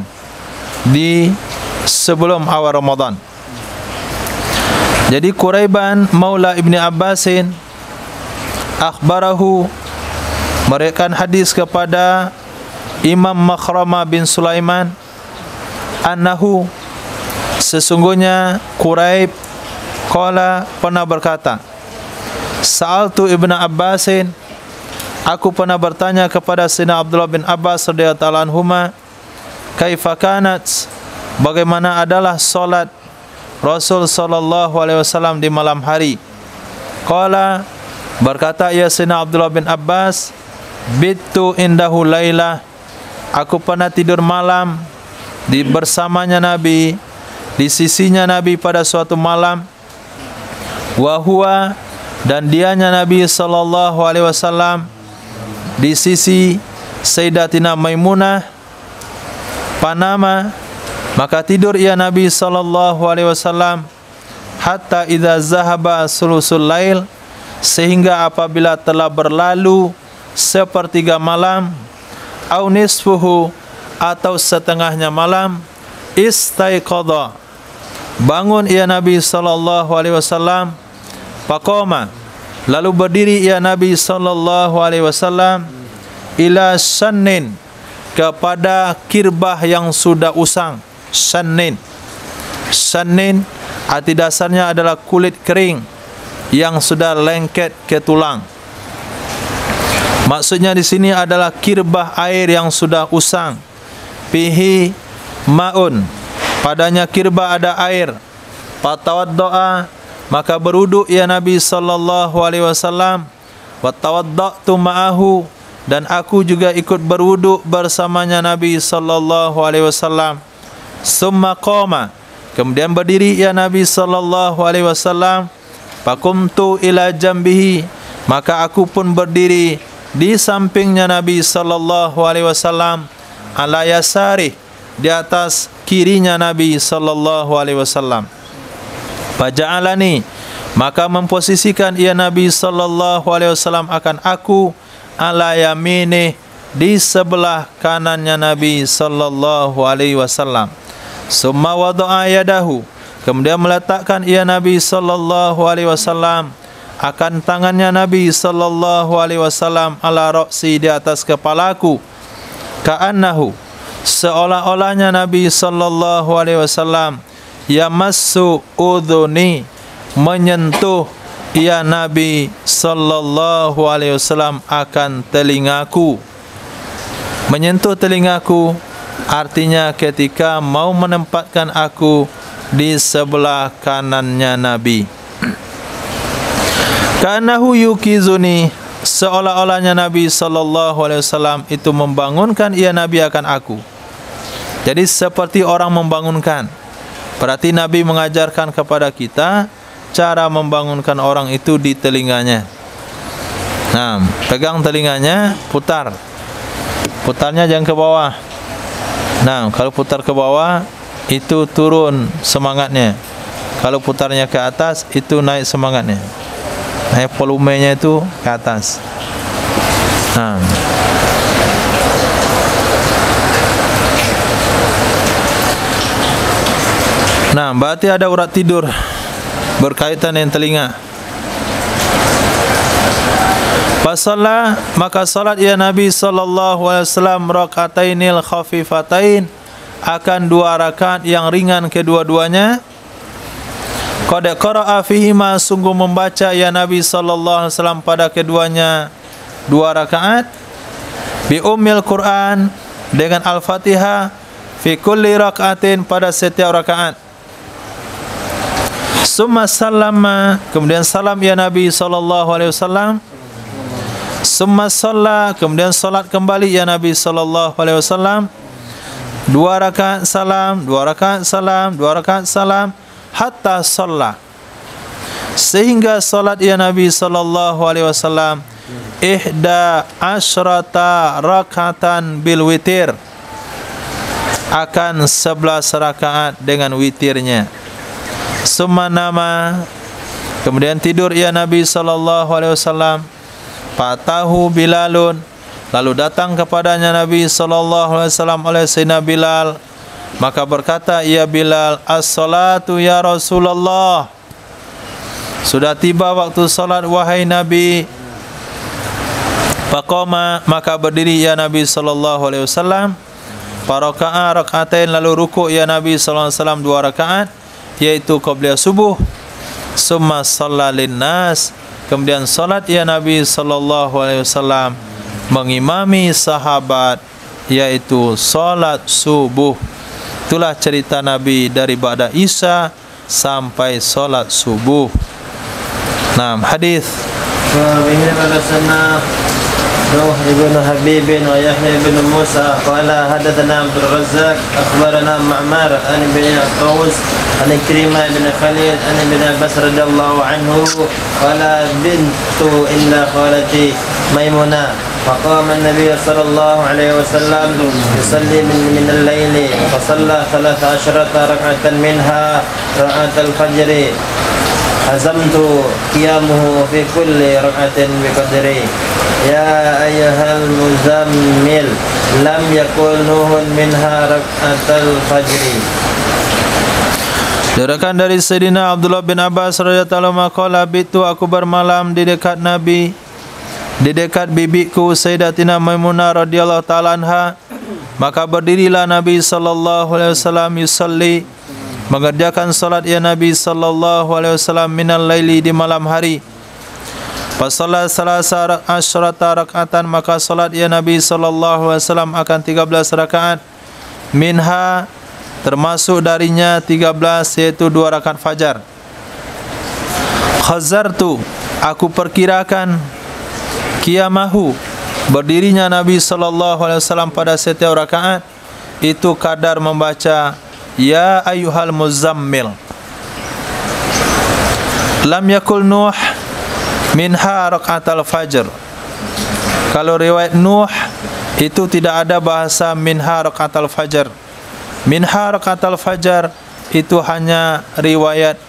di sebelum awal Ramadan. Jadi Quraiban Maula Ibni Abbasin akhbarahu, memberikan hadis kepada Imam Makhramah bin Sulaiman, annahu, sesungguhnya Quraib qala, pernah berkata, Sa'altu Ibnu Abbasin, aku pernah bertanya kepada Sayyidina Abdullah bin Abbas radhiyallahu anhuma, kaifa kanat, bagaimana adalah solat Rasul sallallahu alaihi wasallam di malam hari. Qala, berkata ya Sayyidina Abdullah bin Abbas, bittu indahu lailah, aku pernah tidur malam bersamanya Nabi, di sisinya Nabi pada suatu malam. Wa huwa, dan dianya Nabi sallallahu alaihi wasallam di sisi Sayyidatina Maimunah. Panama, maka tidur ia Nabi sallallahu alaihi wasallam hatta idza zahaba sulusul lail, sehingga apabila telah berlalu sepertiga malam, au nisfuhu, atau setengahnya malam, istaiqadha, bangun ia Nabi sallallahu alaihi wasallam. Faqama, lalu berdiri ia Nabi sallallahu alaihi wasallam ila sannin, kepada kirbah yang sudah usang. Sannin arti dasarnya adalah kulit kering yang sudah lengket ke tulang. Maksudnya di sini adalah kirbah air yang sudah usang. Fihi ma'un, padanya kirbah ada air. Fatawadda'a, maka berwuduk ya Nabi sallallahu alaihi wasallam. Wa tawaddatu ma'ahu, dan aku juga ikut berwuduk bersamanya Nabi sallallahu alaihi wasallam. Summa qama, kemudian berdiri ya Nabi sallallahu alaihi wasallam. Faqumtu ila jambihi, maka aku pun berdiri di sampingnya Nabi sallallahu alaihi wasallam, ala yasari, di atas kirinya Nabi sallallahu alaihi wasallam. Faja'alani, maka memposisikan ia Nabi sallallahu alaihi wasallam akan aku, ala yamini, di sebelah kanannya Nabi sallallahu alaihi wasallam. Summa wada'a yadahu, kemudian meletakkan ia Nabi sallallahu alaihi wasallam akan tangannya Nabi sallallahu alaihi wasallam ala ra'si, di atas kepalaku. Ka'annahu, seolah-olahnya Nabi sallallahu alaihi wasallam yamassu udhuni, menyentuh ia Nabi sallallahu alaihi wasallam akan telingaku. Menyentuh telingaku artinya ketika mau menempatkan aku di sebelah kanannya Nabi. Kanahu yukizuni, seolah-olahnya Nabi sallallahu alaihi wasallam itu membangunkan ia Nabi akan aku. Jadi seperti orang membangunkan. Berarti Nabi mengajarkan kepada kita cara membangunkan orang itu di telinganya. Nah, pegang telinganya, putar. Putarnya jangan ke bawah. Nah, kalau putar ke bawah itu turun semangatnya. Kalau putarnya ke atas itu naik semangatnya. Naik volumenya itu ke atas. Nah, berarti ada urat tidur berkaitan dengan telinga. Fasalla, maka salat ya Nabi sallallahu alaihi wasallam rakaatainil khafifatain, akan 2 rakaat yang ringan kedua-duanya. Qad qara'a fihima, sungguh membaca ya Nabi sallallahu alaihi wasallam pada keduanya 2 rakaat, bi ummil Quran, dengan Al-Fatihah, fi kulli rakaatin, pada setiap rakaat. Summa sallama, kemudian salam ya Nabi sallallahu alaihi wasallam. Summa shalla, kemudian salat kembali ya Nabi sallallahu alaihi wasallam. 2 rakaat salam, 2 rakaat salam, 2 rakaat salam, hatta shalla, sehingga salat ya Nabi sallallahu alaihi wasallam 11 rakaatan bil witir, akan 11 rakaat dengan witirnya. Summa nama, kemudian tidur ya Nabi sallallahu alaihi wasallam. Fatahu Bilalun, lalu datang kepadanya Nabi sallallahu alaihi wasallam oleh Sayyidina Bilal, maka berkata ia Bilal, as-salatu ya Rasulullah, sudah tiba waktu salat wahai Nabi. Faqama, maka berdiri ya Nabi sallallahu alaihi wasallam. Faraka'a rakaatain, lalu rukuk ya Nabi sallallahu alaihi wasallam 2 rakaat, yaitu qabliyah subuh. Summa shalla linnas, kemudian salat ya Nabi sallallahu alaihi wasallam mengimami sahabat, yaitu salat subuh. Itulah cerita Nabi dari ba'da Isya sampai salat subuh. Nah, hadis. Wa bihi hadatsana Nuh ibn Habib wa Yahya ibn Musa qala hadatsana Abdul Razzaq akhbarana Ma'mar an ibn Qaus an Ikrimah ibn Khalid an ibn Abbas radhiyallahu anhu qala bintu illa khalati Maimunah فقام النبي صلى الله عليه وسلم يصلي من الليل فصلى 13 ركعة منها ركعة الفجر حزمت قيامه في كل ركعة بقدره يا أيها المزمل لم يكن نوح منها ركعة الفجر. Diriwayatkan dari Sayyidina Abdullah bin Abbas radhiyallahu anhu qala bitu, aku bermalam di dekat Nabi, di dekat bibiku Sayyidatina Maimunah radhiyallahu taala anha. Maka berdirilah Nabi sallallahu alaihi wasallam yusalli, mengerjakan salat ya Nabi sallallahu alaihi wasallam minal laili, di malam hari. Fasalla 13 rakaatan, maka salat ya Nabi sallallahu alaihi wasallam akan 13 rakaat. Minha, termasuk darinya 13, yaitu 2 rakaat fajar. Khazartu, aku perkirakan qiyamahu, berdirinya Nabi sallallahu alaihi wasallam pada setiap rakaat itu kadar membaca ya ayyuhal muzammil. Lam yakul Nuh minha rakaatal fajr, Kalau riwayat Nuh itu tidak ada bahasa minha rakaatal fajar. Minha rakaatal fajar itu hanya riwayat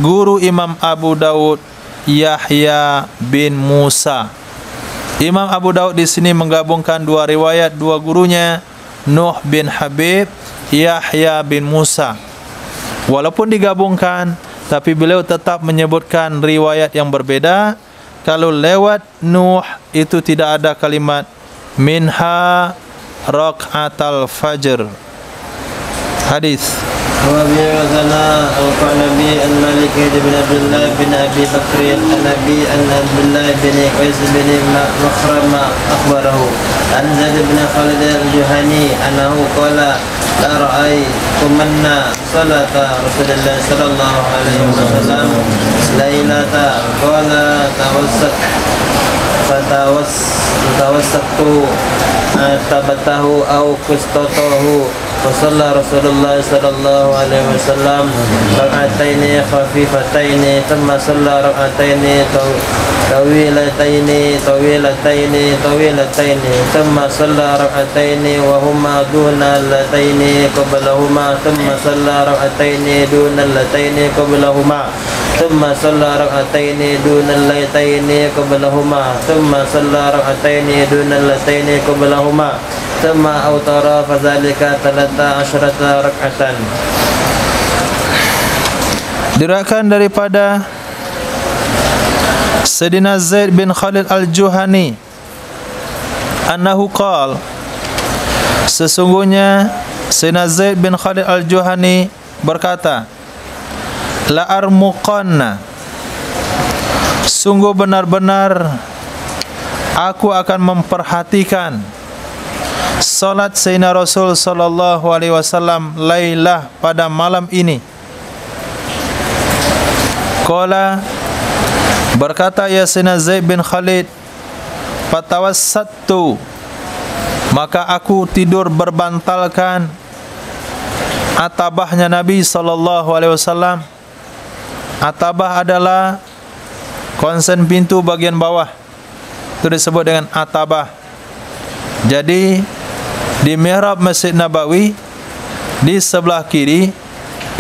guru Imam Abu Daud, Yahya bin Musa. Imam Abu Daud di sini menggabungkan dua riwayat dua gurunya, Nuh bin Habib, Yahya bin Musa. Walaupun digabungkan, tapi beliau tetap menyebutkan riwayat yang berbeda. Kalau lewat Nuh itu tidak ada kalimat minha rakaatal fajr. Hadis. وابي وزنا القعنبي المالكي بن عبد الله بن ابي بكر الحنبي ان عبد الله بن قيس بن مخرم اخبره عن زيد بن خالد الجهني انه قال لا رايتمن صلاه رسول الله صلى الله عليه وسلم ليله قال فتوسطت تبته او قسطته وصلى رسول الله صلى الله عليه وسلم ركعتين خفيفتين ثم صلى ركعتين طويلتين ثم صلى ركعتين وهما دون اللتين قبلهما ثم صلى ركعتين دون اللتين قبلهما ثم صلى ركعتين دون اللتين قبلهما ثم صلى ركعتين دون اللتين قبلهما ثم أوتر فذلك 13 rak'atan. Diriwayatkan daripada Sayyidina Zaid bin Khalid al-Juhani annahu qala, sesungguhnya Sayyidina Zaid bin Khalid al-Juhani berkata, la armuqanna, sungguh benar-benar aku akan memperhatikan salat Sayyidina Rasul sallallahu alaihi wasallam lailah, pada malam ini. Qala, berkata ya Sayyidina Zaid bin Khalid, fatawassattu, maka aku tidur berbantalkan atabahnya Nabi sallallahu alaihi wasallam. Atabah adalah konsen pintu bagian bawah, itu disebut dengan atabah. Jadi di mihrab Masjid Nabawi di sebelah kiri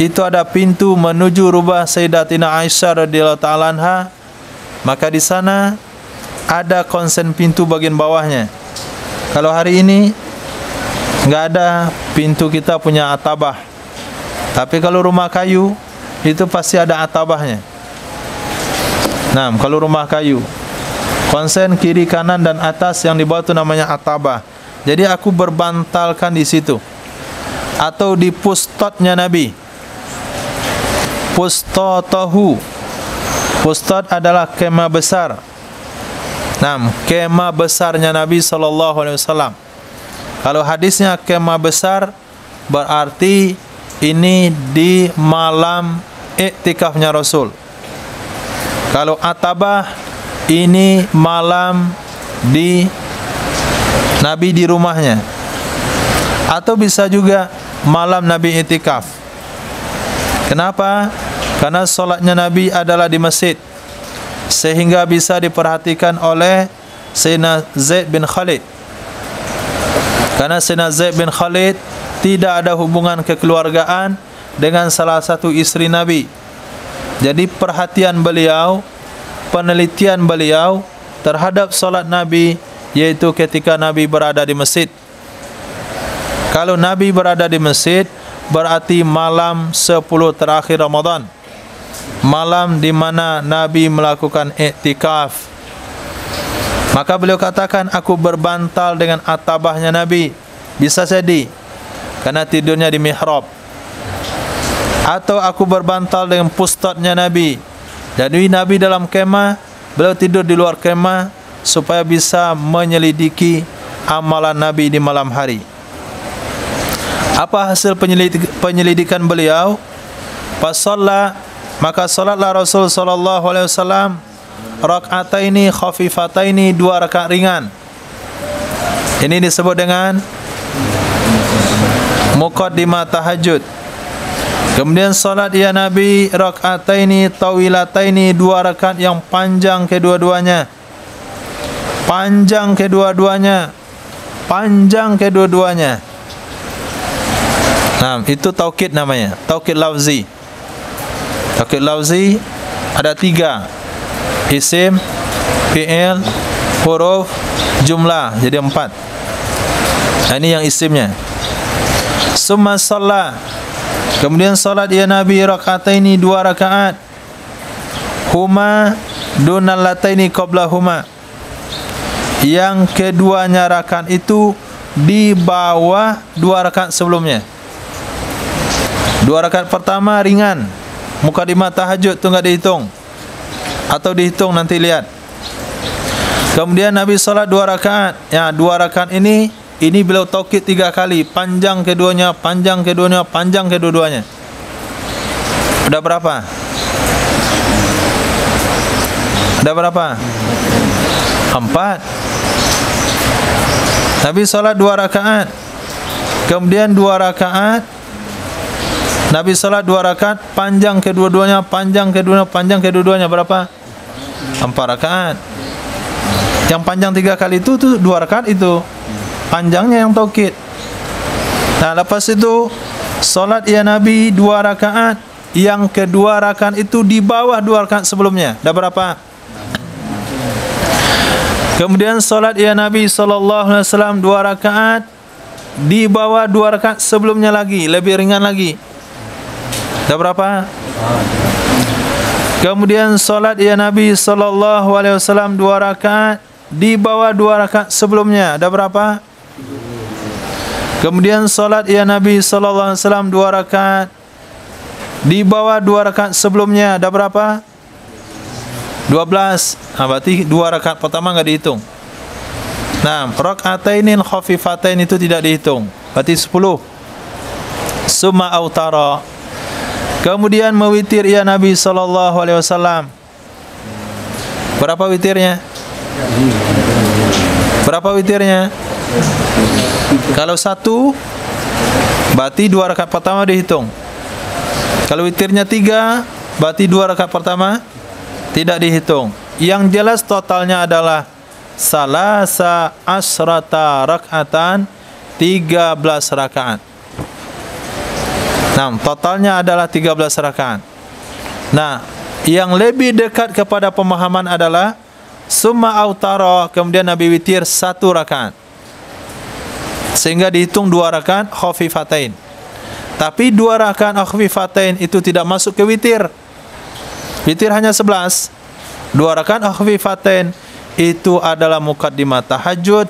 itu ada pintu menuju rumah Sayyidatina Aisyah radhiyallahu taala anha. Maka di sana ada konsen pintu bagian bawahnya. Kalau hari ini enggak ada pintu, kita punya atabah. Tapi kalau rumah kayu itu pasti ada atabahnya. Nah, kalau rumah kayu konsen kiri, kanan dan atas yang di bawah itu namanya atabah. Jadi aku berbantalkan di situ. Atau di pustotnya Nabi. Pustotahu. Pustot adalah kemah besar. Nah, kemah besarnya Nabi SAW. Kalau hadisnya kemah besar, berarti ini di malam iktikafnya Rasul. Kalau atabah, ini malam di Nabi di rumahnya, atau bisa juga malam Nabi itikaf. Kenapa? Karena solatnya Nabi adalah di masjid, sehingga bisa diperhatikan oleh Sayyidina Zaid bin Khalid. Karena Sayyidina Zaid bin Khalid tidak ada hubungan kekeluargaan dengan salah satu istri Nabi. Jadi perhatian beliau, penelitian beliau terhadap solat Nabi yaitu ketika Nabi berada di masjid. Kalau Nabi berada di masjid, berarti malam 10 terakhir Ramadan, malam di mana Nabi melakukan iktikaf. Maka beliau katakan, aku berbantal dengan atabahnya Nabi. Bisa jadi karena tidurnya di mihrab, atau aku berbantal dengan pustotnya Nabi. Jadi Nabi dalam kemah, beliau tidur di luar kemah supaya bisa menyelidiki amalan Nabi di malam hari. Apa hasil penyelidikan beliau? Fasalla, maka salatlah Rasul sallallahu alaihi wasallam rak'ataini khafifataini, 2 rakaat ringan. Ini disebut dengan muqaddimah tahajud. Kemudian salat ya Nabi rak'ataini tawilataini, 2 rakaat yang panjang kedua-duanya. panjang kedua-duanya, panjang kedua-duanya. Nah, itu taukid namanya, taukid lafzi. Taukid lafzi ada 3, isim, fi'il, huruf, jumlah, jadi 4. Nah, ini yang isimnya. Summa shalla, kemudian salat ya Nabi raka'ataini, 2 rakaat. Huma dunal lataini qablahuma, yang keduanya rakaat itu di bawah 2 rakaat sebelumnya. 2 rakaat pertama ringan, mukadimah tahajud tu enggak dihitung, atau dihitung nanti lihat. Kemudian Nabi salat 2 rakaat. Ya, 2 rakaat ini beliau taukid 3 kali, panjang keduanya, panjang keduanya, panjang kedua-duanya. Ada berapa? Ada berapa? 4. Nabi salat 2 rakaat. Kemudian 2 rakaat Nabi salat 2 rakaat, panjang kedua-duanya, panjang kedua-duanya, panjang kedua-duanya. Berapa? 4 rakaat. Yang panjang 3 kali itu tuh 2 rakaat itu. Panjangnya yang taukid. Nah, lepas itu salat ya Nabi 2 rakaat, yang kedua rakaat itu di bawah 2 rakaat sebelumnya. Dah berapa? Kemudian salat ya Nabi sallallahu alaihi wasallam 2 rakaat, di bawah 2 rakaat sebelumnya lagi, lebih ringan lagi. Dah berapa? Kemudian salat ya Nabi sallallahu alaihi wasallam 2 rakaat, di bawah 2 rakaat sebelumnya. Dah berapa? Kemudian salat ya Nabi sallallahu alaihi wasallam 2 rakaat, di bawah 2 rakaat sebelumnya. Dah berapa? 12. Berarti 2 rakaat pertama enggak dihitung. Nah, raka'atainil khafifatain itu tidak dihitung. Berarti 10. Summa autara, kemudian mewitir ya Nabi sallallahu alaihi wasallam. Berapa witirnya? Berapa witirnya? Kalau 1, berarti 2 rakaat pertama dihitung. Kalau witirnya 3, berarti 2 rakaat pertama tidak dihitung. Yang jelas totalnya adalah salasa asrata rak'atan, 13 rakaat. Nah, totalnya adalah 13 rakaat. Nah, yang lebih dekat kepada pemahaman adalah summa autara, kemudian Nabi witir 1 rakaat, sehingga dihitung 2 rakaat khafifatain. Tapi 2 rakaat khafifatain itu tidak masuk ke witir. Witir hanya 11. 2 rakaat khafifatain itu adalah mukaddimah tahajud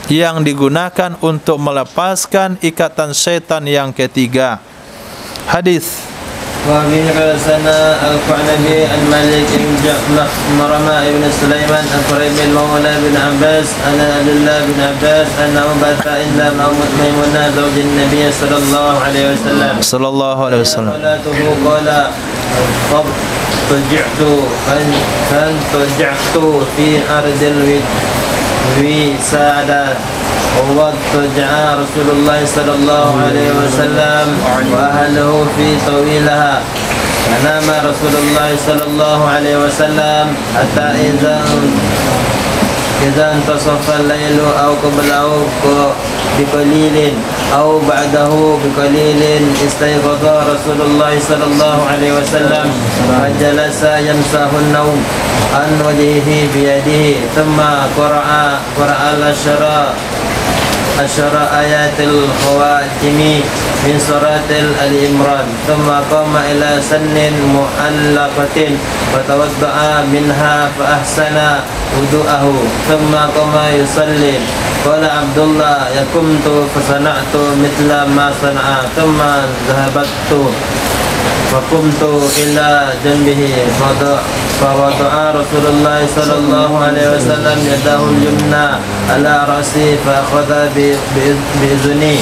yang digunakan untuk melepaskan ikatan syaitan yang ketiga. Hadis. Wa bihi qala al-Qanabi al-Malik bin Marama ibn Sulaiman al-Quraib bin Mawla bin Abbas anna Abdullah bin Abbas annahu bata illa Maimunah zawjin Nabi sallallahu alaihi wasallam. Sallallahu alaihi wasallam. Qala فانتجعت في أرض الوسادة ووضجع رسول الله صلى الله عليه وسلم وأهله في طويلها فنام رسول الله صلى الله عليه وسلم حتى إذا انتصف الليل أو قبله بقليل أو بعده بقليل استيقظ رسول الله صلى الله عليه وسلم فجلس يمسح النوم عن وجهه بيده ثم قرأ العشر آيات الخواتم من سورة الإمران ثم قام إلى سن معلقة فتوضأ منها فأحسن وضوءه ثم قام يصلي. قال عبد الله قمت فصنعت مثل ما صنع ثم ذهبت فقمت إلى جنبه فوضع رسول الله صلى الله عليه وسلم يده اليمنى على رأسي فأخذ بأذني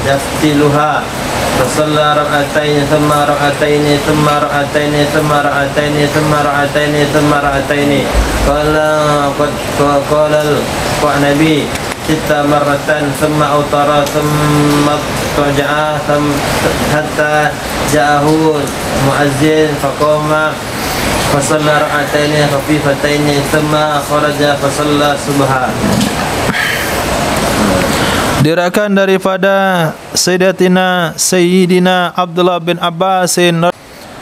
يفتلها فصلى ركعتين ثم ركعتين ثم ركعتين ثم ركعتين ثم ركعتين ثم ركعتين. قال القعنبي 6 مرة ثم أوتر ثم اضطجع حتى جاءه مؤذن فقام فصلى ركعتين خفيفتين ثم خرج فصلى subha. Diriwayatkan daripada Sayyidina Abdullah bin Abbas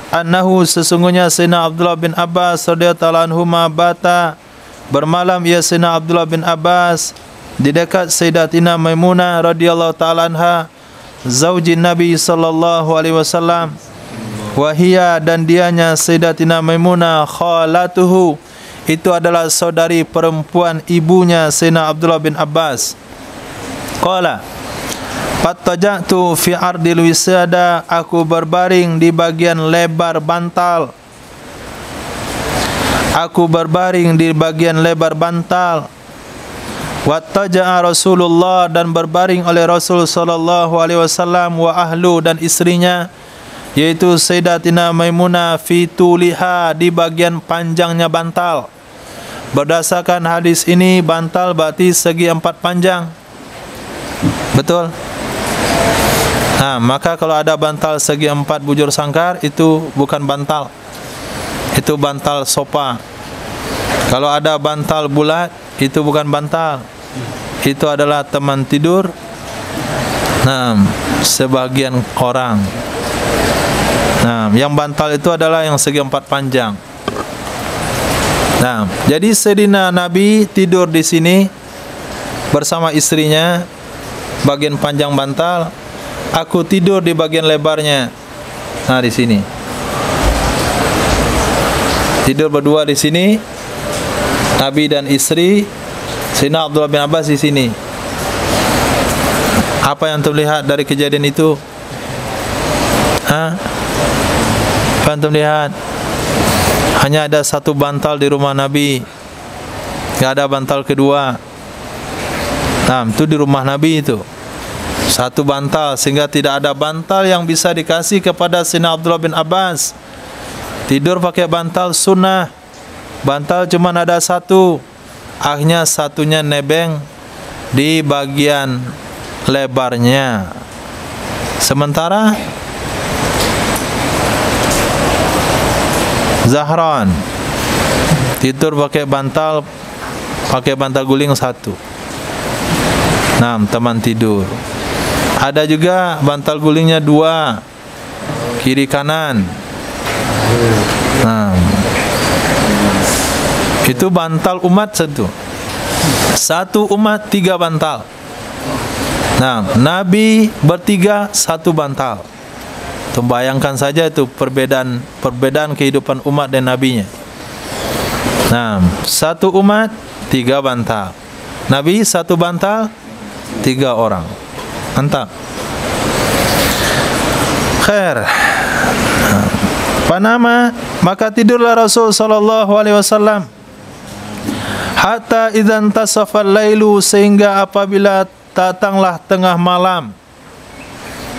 annahu sesungguhnya Sayyidina Abdullah bin Abbas radhiyallahu anhu bata bermalam ia Sayyidina Abdullah bin Abbas di dekat Sayyidatina Maimunah radhiyallahu taala anha zaujin Nabi sallallahu alaihi wasallam wahia dan dianya Sayyidatina Maimunah khalatuhu itu adalah saudari perempuan ibunya Sayyidina Abdullah bin Abbas. Qala fattaja'tu fi ardil wisada aku berbaring di bagian lebar bantal. Aku berbaring di bagian lebar bantal. Wattaja'a Rasulullah dan berbaring oleh Rasul sallallahu alaihi wasallam wa ahlu dan istrinya yaitu Sayyidatina Maimunah fi tuliha di bagian panjangnya bantal. Berdasarkan hadis ini bantal berarti segi 4 panjang. Betul? Nah, maka kalau ada bantal segi 4 bujur sangkar itu bukan bantal. Itu bantal sofa. Kalau ada bantal bulat itu bukan bantal. Itu adalah teman tidur. Nah, sebagian orang. Nah, yang bantal itu adalah yang segi 4 panjang. Nah, jadi Sayyidina Nabi tidur di sini bersama istrinya bagian panjang bantal. Aku tidur di bagian lebarnya. Nah, di sini. Tidur berdua di sini. Nabi dan istri. Sayyidina Abdullah bin Abbas di sini. Apa yang terlihat dari kejadian itu? Apa yang terlihat? Hanya ada satu bantal di rumah Nabi. Tidak ada bantal kedua. Nah, itu di rumah Nabi itu. Satu bantal, sehingga tidak ada bantal yang bisa dikasih kepada Sayyidina Abdullah bin Abbas. Tidur pakai bantal sunnah. Bantal cuma ada satu. Akhirnya satunya nebeng di bagian lebarnya. Sementara Zahran tidur pakai bantal guling satu. Nah, teman tidur. Ada juga bantal gulingnya 2 kiri kanan. Nah, itu bantal umat satu umat 3 bantal. Nah, Nabi bertiga 1 bantal. Bayangkan saja itu perbedaan kehidupan umat dan nabinya. Nah, 1 umat 3 bantal. Nabi 1 bantal 3 orang. Mantap. Khair. Panama maka tidurlah Rasul sallallahu alaihi wasallam hatta idzan tasafal lailu sehingga apabila datanglah tengah malam.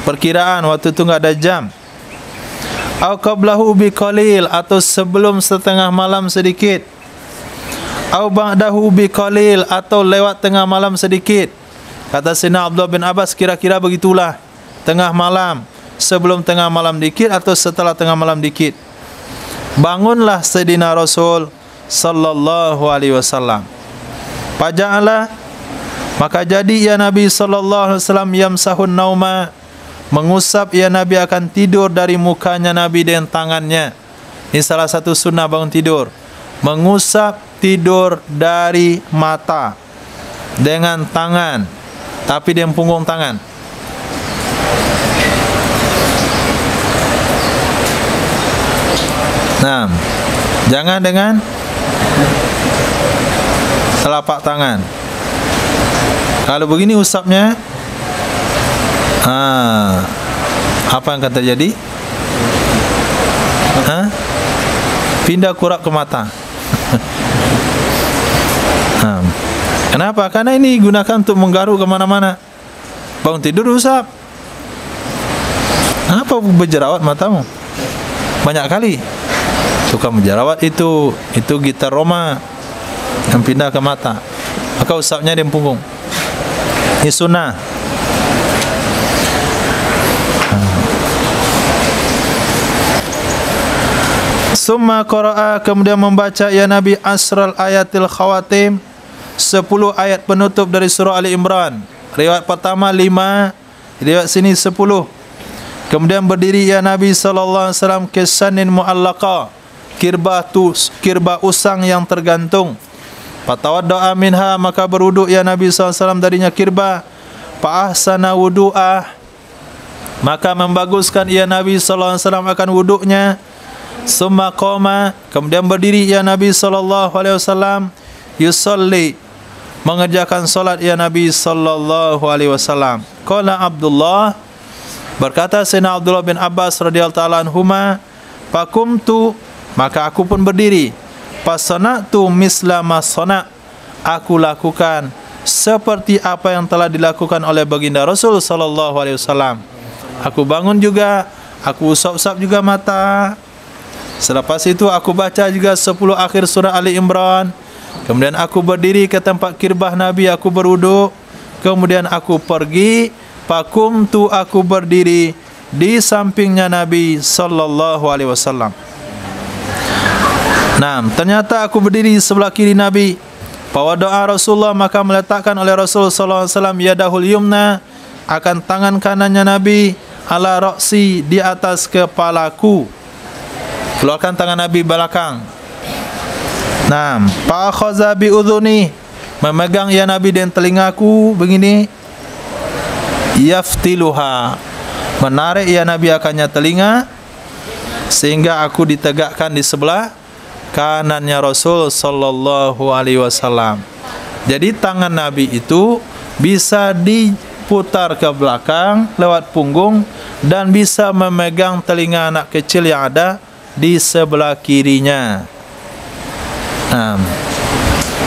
Perkiraan waktu itu enggak ada jam. Au qablahu biqalil atau sebelum setengah malam sedikit. Au ba'dahu biqalil atau lewat tengah malam sedikit. Kata Sayyidina Abdullah bin Abbas kira-kira begitulah. Tengah malam, sebelum tengah malam dikit atau setelah tengah malam dikit. Bangunlah Sayyidina Rasul sallallahu alaihi wasallam. Faja'ala maka jadi ya Nabi sallallahu alaihi wasallam yamsahun nauma mengusap ya Nabi akan tidur dari mukanya Nabi dengan tangannya. Ini salah satu sunnah bangun tidur. Mengusap tidur dari mata dengan tangan. Tapi dia punggung tangan. Nah, jangan dengan telapak tangan. Kalau begini usapnya, apa yang akan terjadi? Pindah kurak ke mata. Kenapa? Karena ini gunakan untuk menggaruk kemana-mana. Bangun tidur usap. Apa berjerawat matamu? Banyak kali. Tukang berjerawat itu gitar Roma yang pindah ke mata. Maka usapnya di punggung. Ini sunnah. Summa qara'a, kemudian membaca ya Nabi asral ayatil khawatim, 10 ayat penutup dari surah Ali Imran. Riwayat pertama 5, riwayat sini 10. Kemudian berdiri ya Nabi sallallahu alaihi wasallam kesanin mu'allaqa, kirba usang yang tergantung. Fatawadda'a minha, maka berwuduk ya Nabi sallallahu alaihi wasallam darinya kirba. Fa ahsana wudu'ah, maka membaguskan ya Nabi sallallahu alaihi wasallam akan wuduknya. Summa qama, kemudian berdiri ya Nabi sallallahu alaihi wasallam yusalli, mengerjakan solat ya Nabi sallallahu alaihi wasallam. Qala Abdullah, berkata Sayyidina Abdullah bin Abbas radhiyallahu ta'ala anhuma, faqumtu, maka aku pun berdiri. Fasana'tu misla ma sana', aku lakukan seperti apa yang telah dilakukan oleh baginda Rasul sallallahu alaihi wasallam. Aku bangun juga, aku usap-usap juga mata. Selepas itu aku baca juga 10 akhir surah Ali Imran. Kemudian aku berdiri ke tempat kirbah Nabi, aku berwuduk. Kemudian aku pergi, faqumtu, aku berdiri di sampingnya Nabi sallallahu alaihi wasallam. Nah, ternyata aku berdiri di sebelah kiri Nabi. Fawada'a Rasulullah, maka meletakkan oleh Rasul sallallahu alaihi wasallam yadahul yumna, akan tangan kanannya Nabi, ala ra'si, di atas kepalaku. Keluarkan tangan Nabi belakang. Nah, fa akhadha bi udhuni, memegang ya Nabi dan telingaku begini. Yaftiluha, menarik ya Nabi akannya telinga, sehingga aku ditegakkan di sebelah kanannya Rasul sallallahu alaihi wasallam. Jadi tangan Nabi itu bisa diputar ke belakang lewat punggung dan bisa memegang telinga anak kecil yang ada di sebelah kirinya. Nah,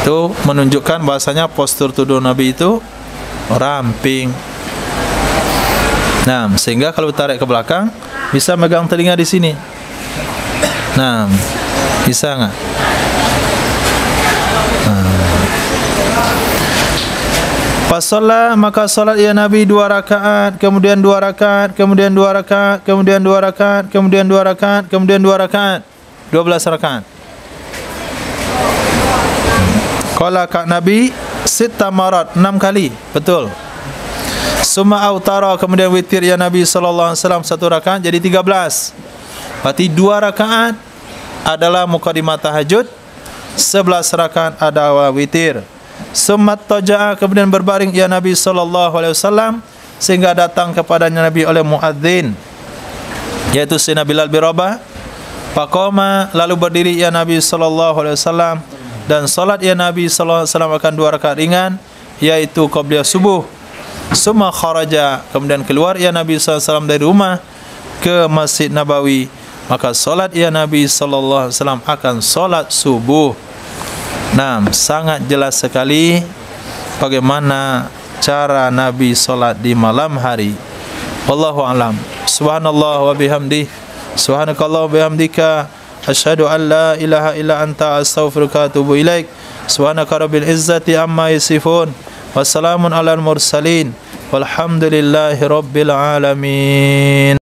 itu menunjukkan bahasanya postur tubuh Nabi itu ramping. Nah, sehingga kalau tarik ke belakang bisa megang telinga di sini. Nah, bisa enggak? Fasalla, maka salat ya Nabi 2 rakaat, kemudian 2 rakaat, kemudian 2 rakaat, kemudian 2 rakaat, kemudian 2 rakaat, kemudian 2 rakaat, 12 rakaat. Qala Kak Nabi sita marat, 6 kali, betul. Summa autara, kemudian witir ya Nabi sallallahu alaihi wasallam 1 rakaat, jadi 13. Berarti 2 rakaat adalah muqaddimah tahajud, 11 rakaat adalah witir. Summat taja'a, kemudian berbaring ya Nabi sallallahu alaihi wasallam, sehingga datang kepadanya Nabi oleh muadzin, yaitu Sayyidina Bilal bin Rabah. Faqama, lalu berdiri ya Nabi sallallahu alaihi wasallam, dan salat ya Nabi sallallahu alaihi wasallam akan 2 rakaat ringan, yaitu qabliyah subuh. Summa kharaja, kemudian keluar ya Nabi sallallahu alaihi wasallam dari rumah ke Masjid Nabawi, maka salat ya Nabi sallallahu alaihi wasallam akan salat subuh. Nah, sangat jelas sekali bagaimana cara Nabi salat di malam hari. Wallahu a'lam. Subhanallah wa bihamdihi, subhanakallah wa bihamdika, asyhadu an la ilaha illa anta, astaghfiruka wa atubu ilaik. Subhanaka rabbil izzati amma yasifun, wassalamun alal mursalin, walhamdulillahi rabbil alamin.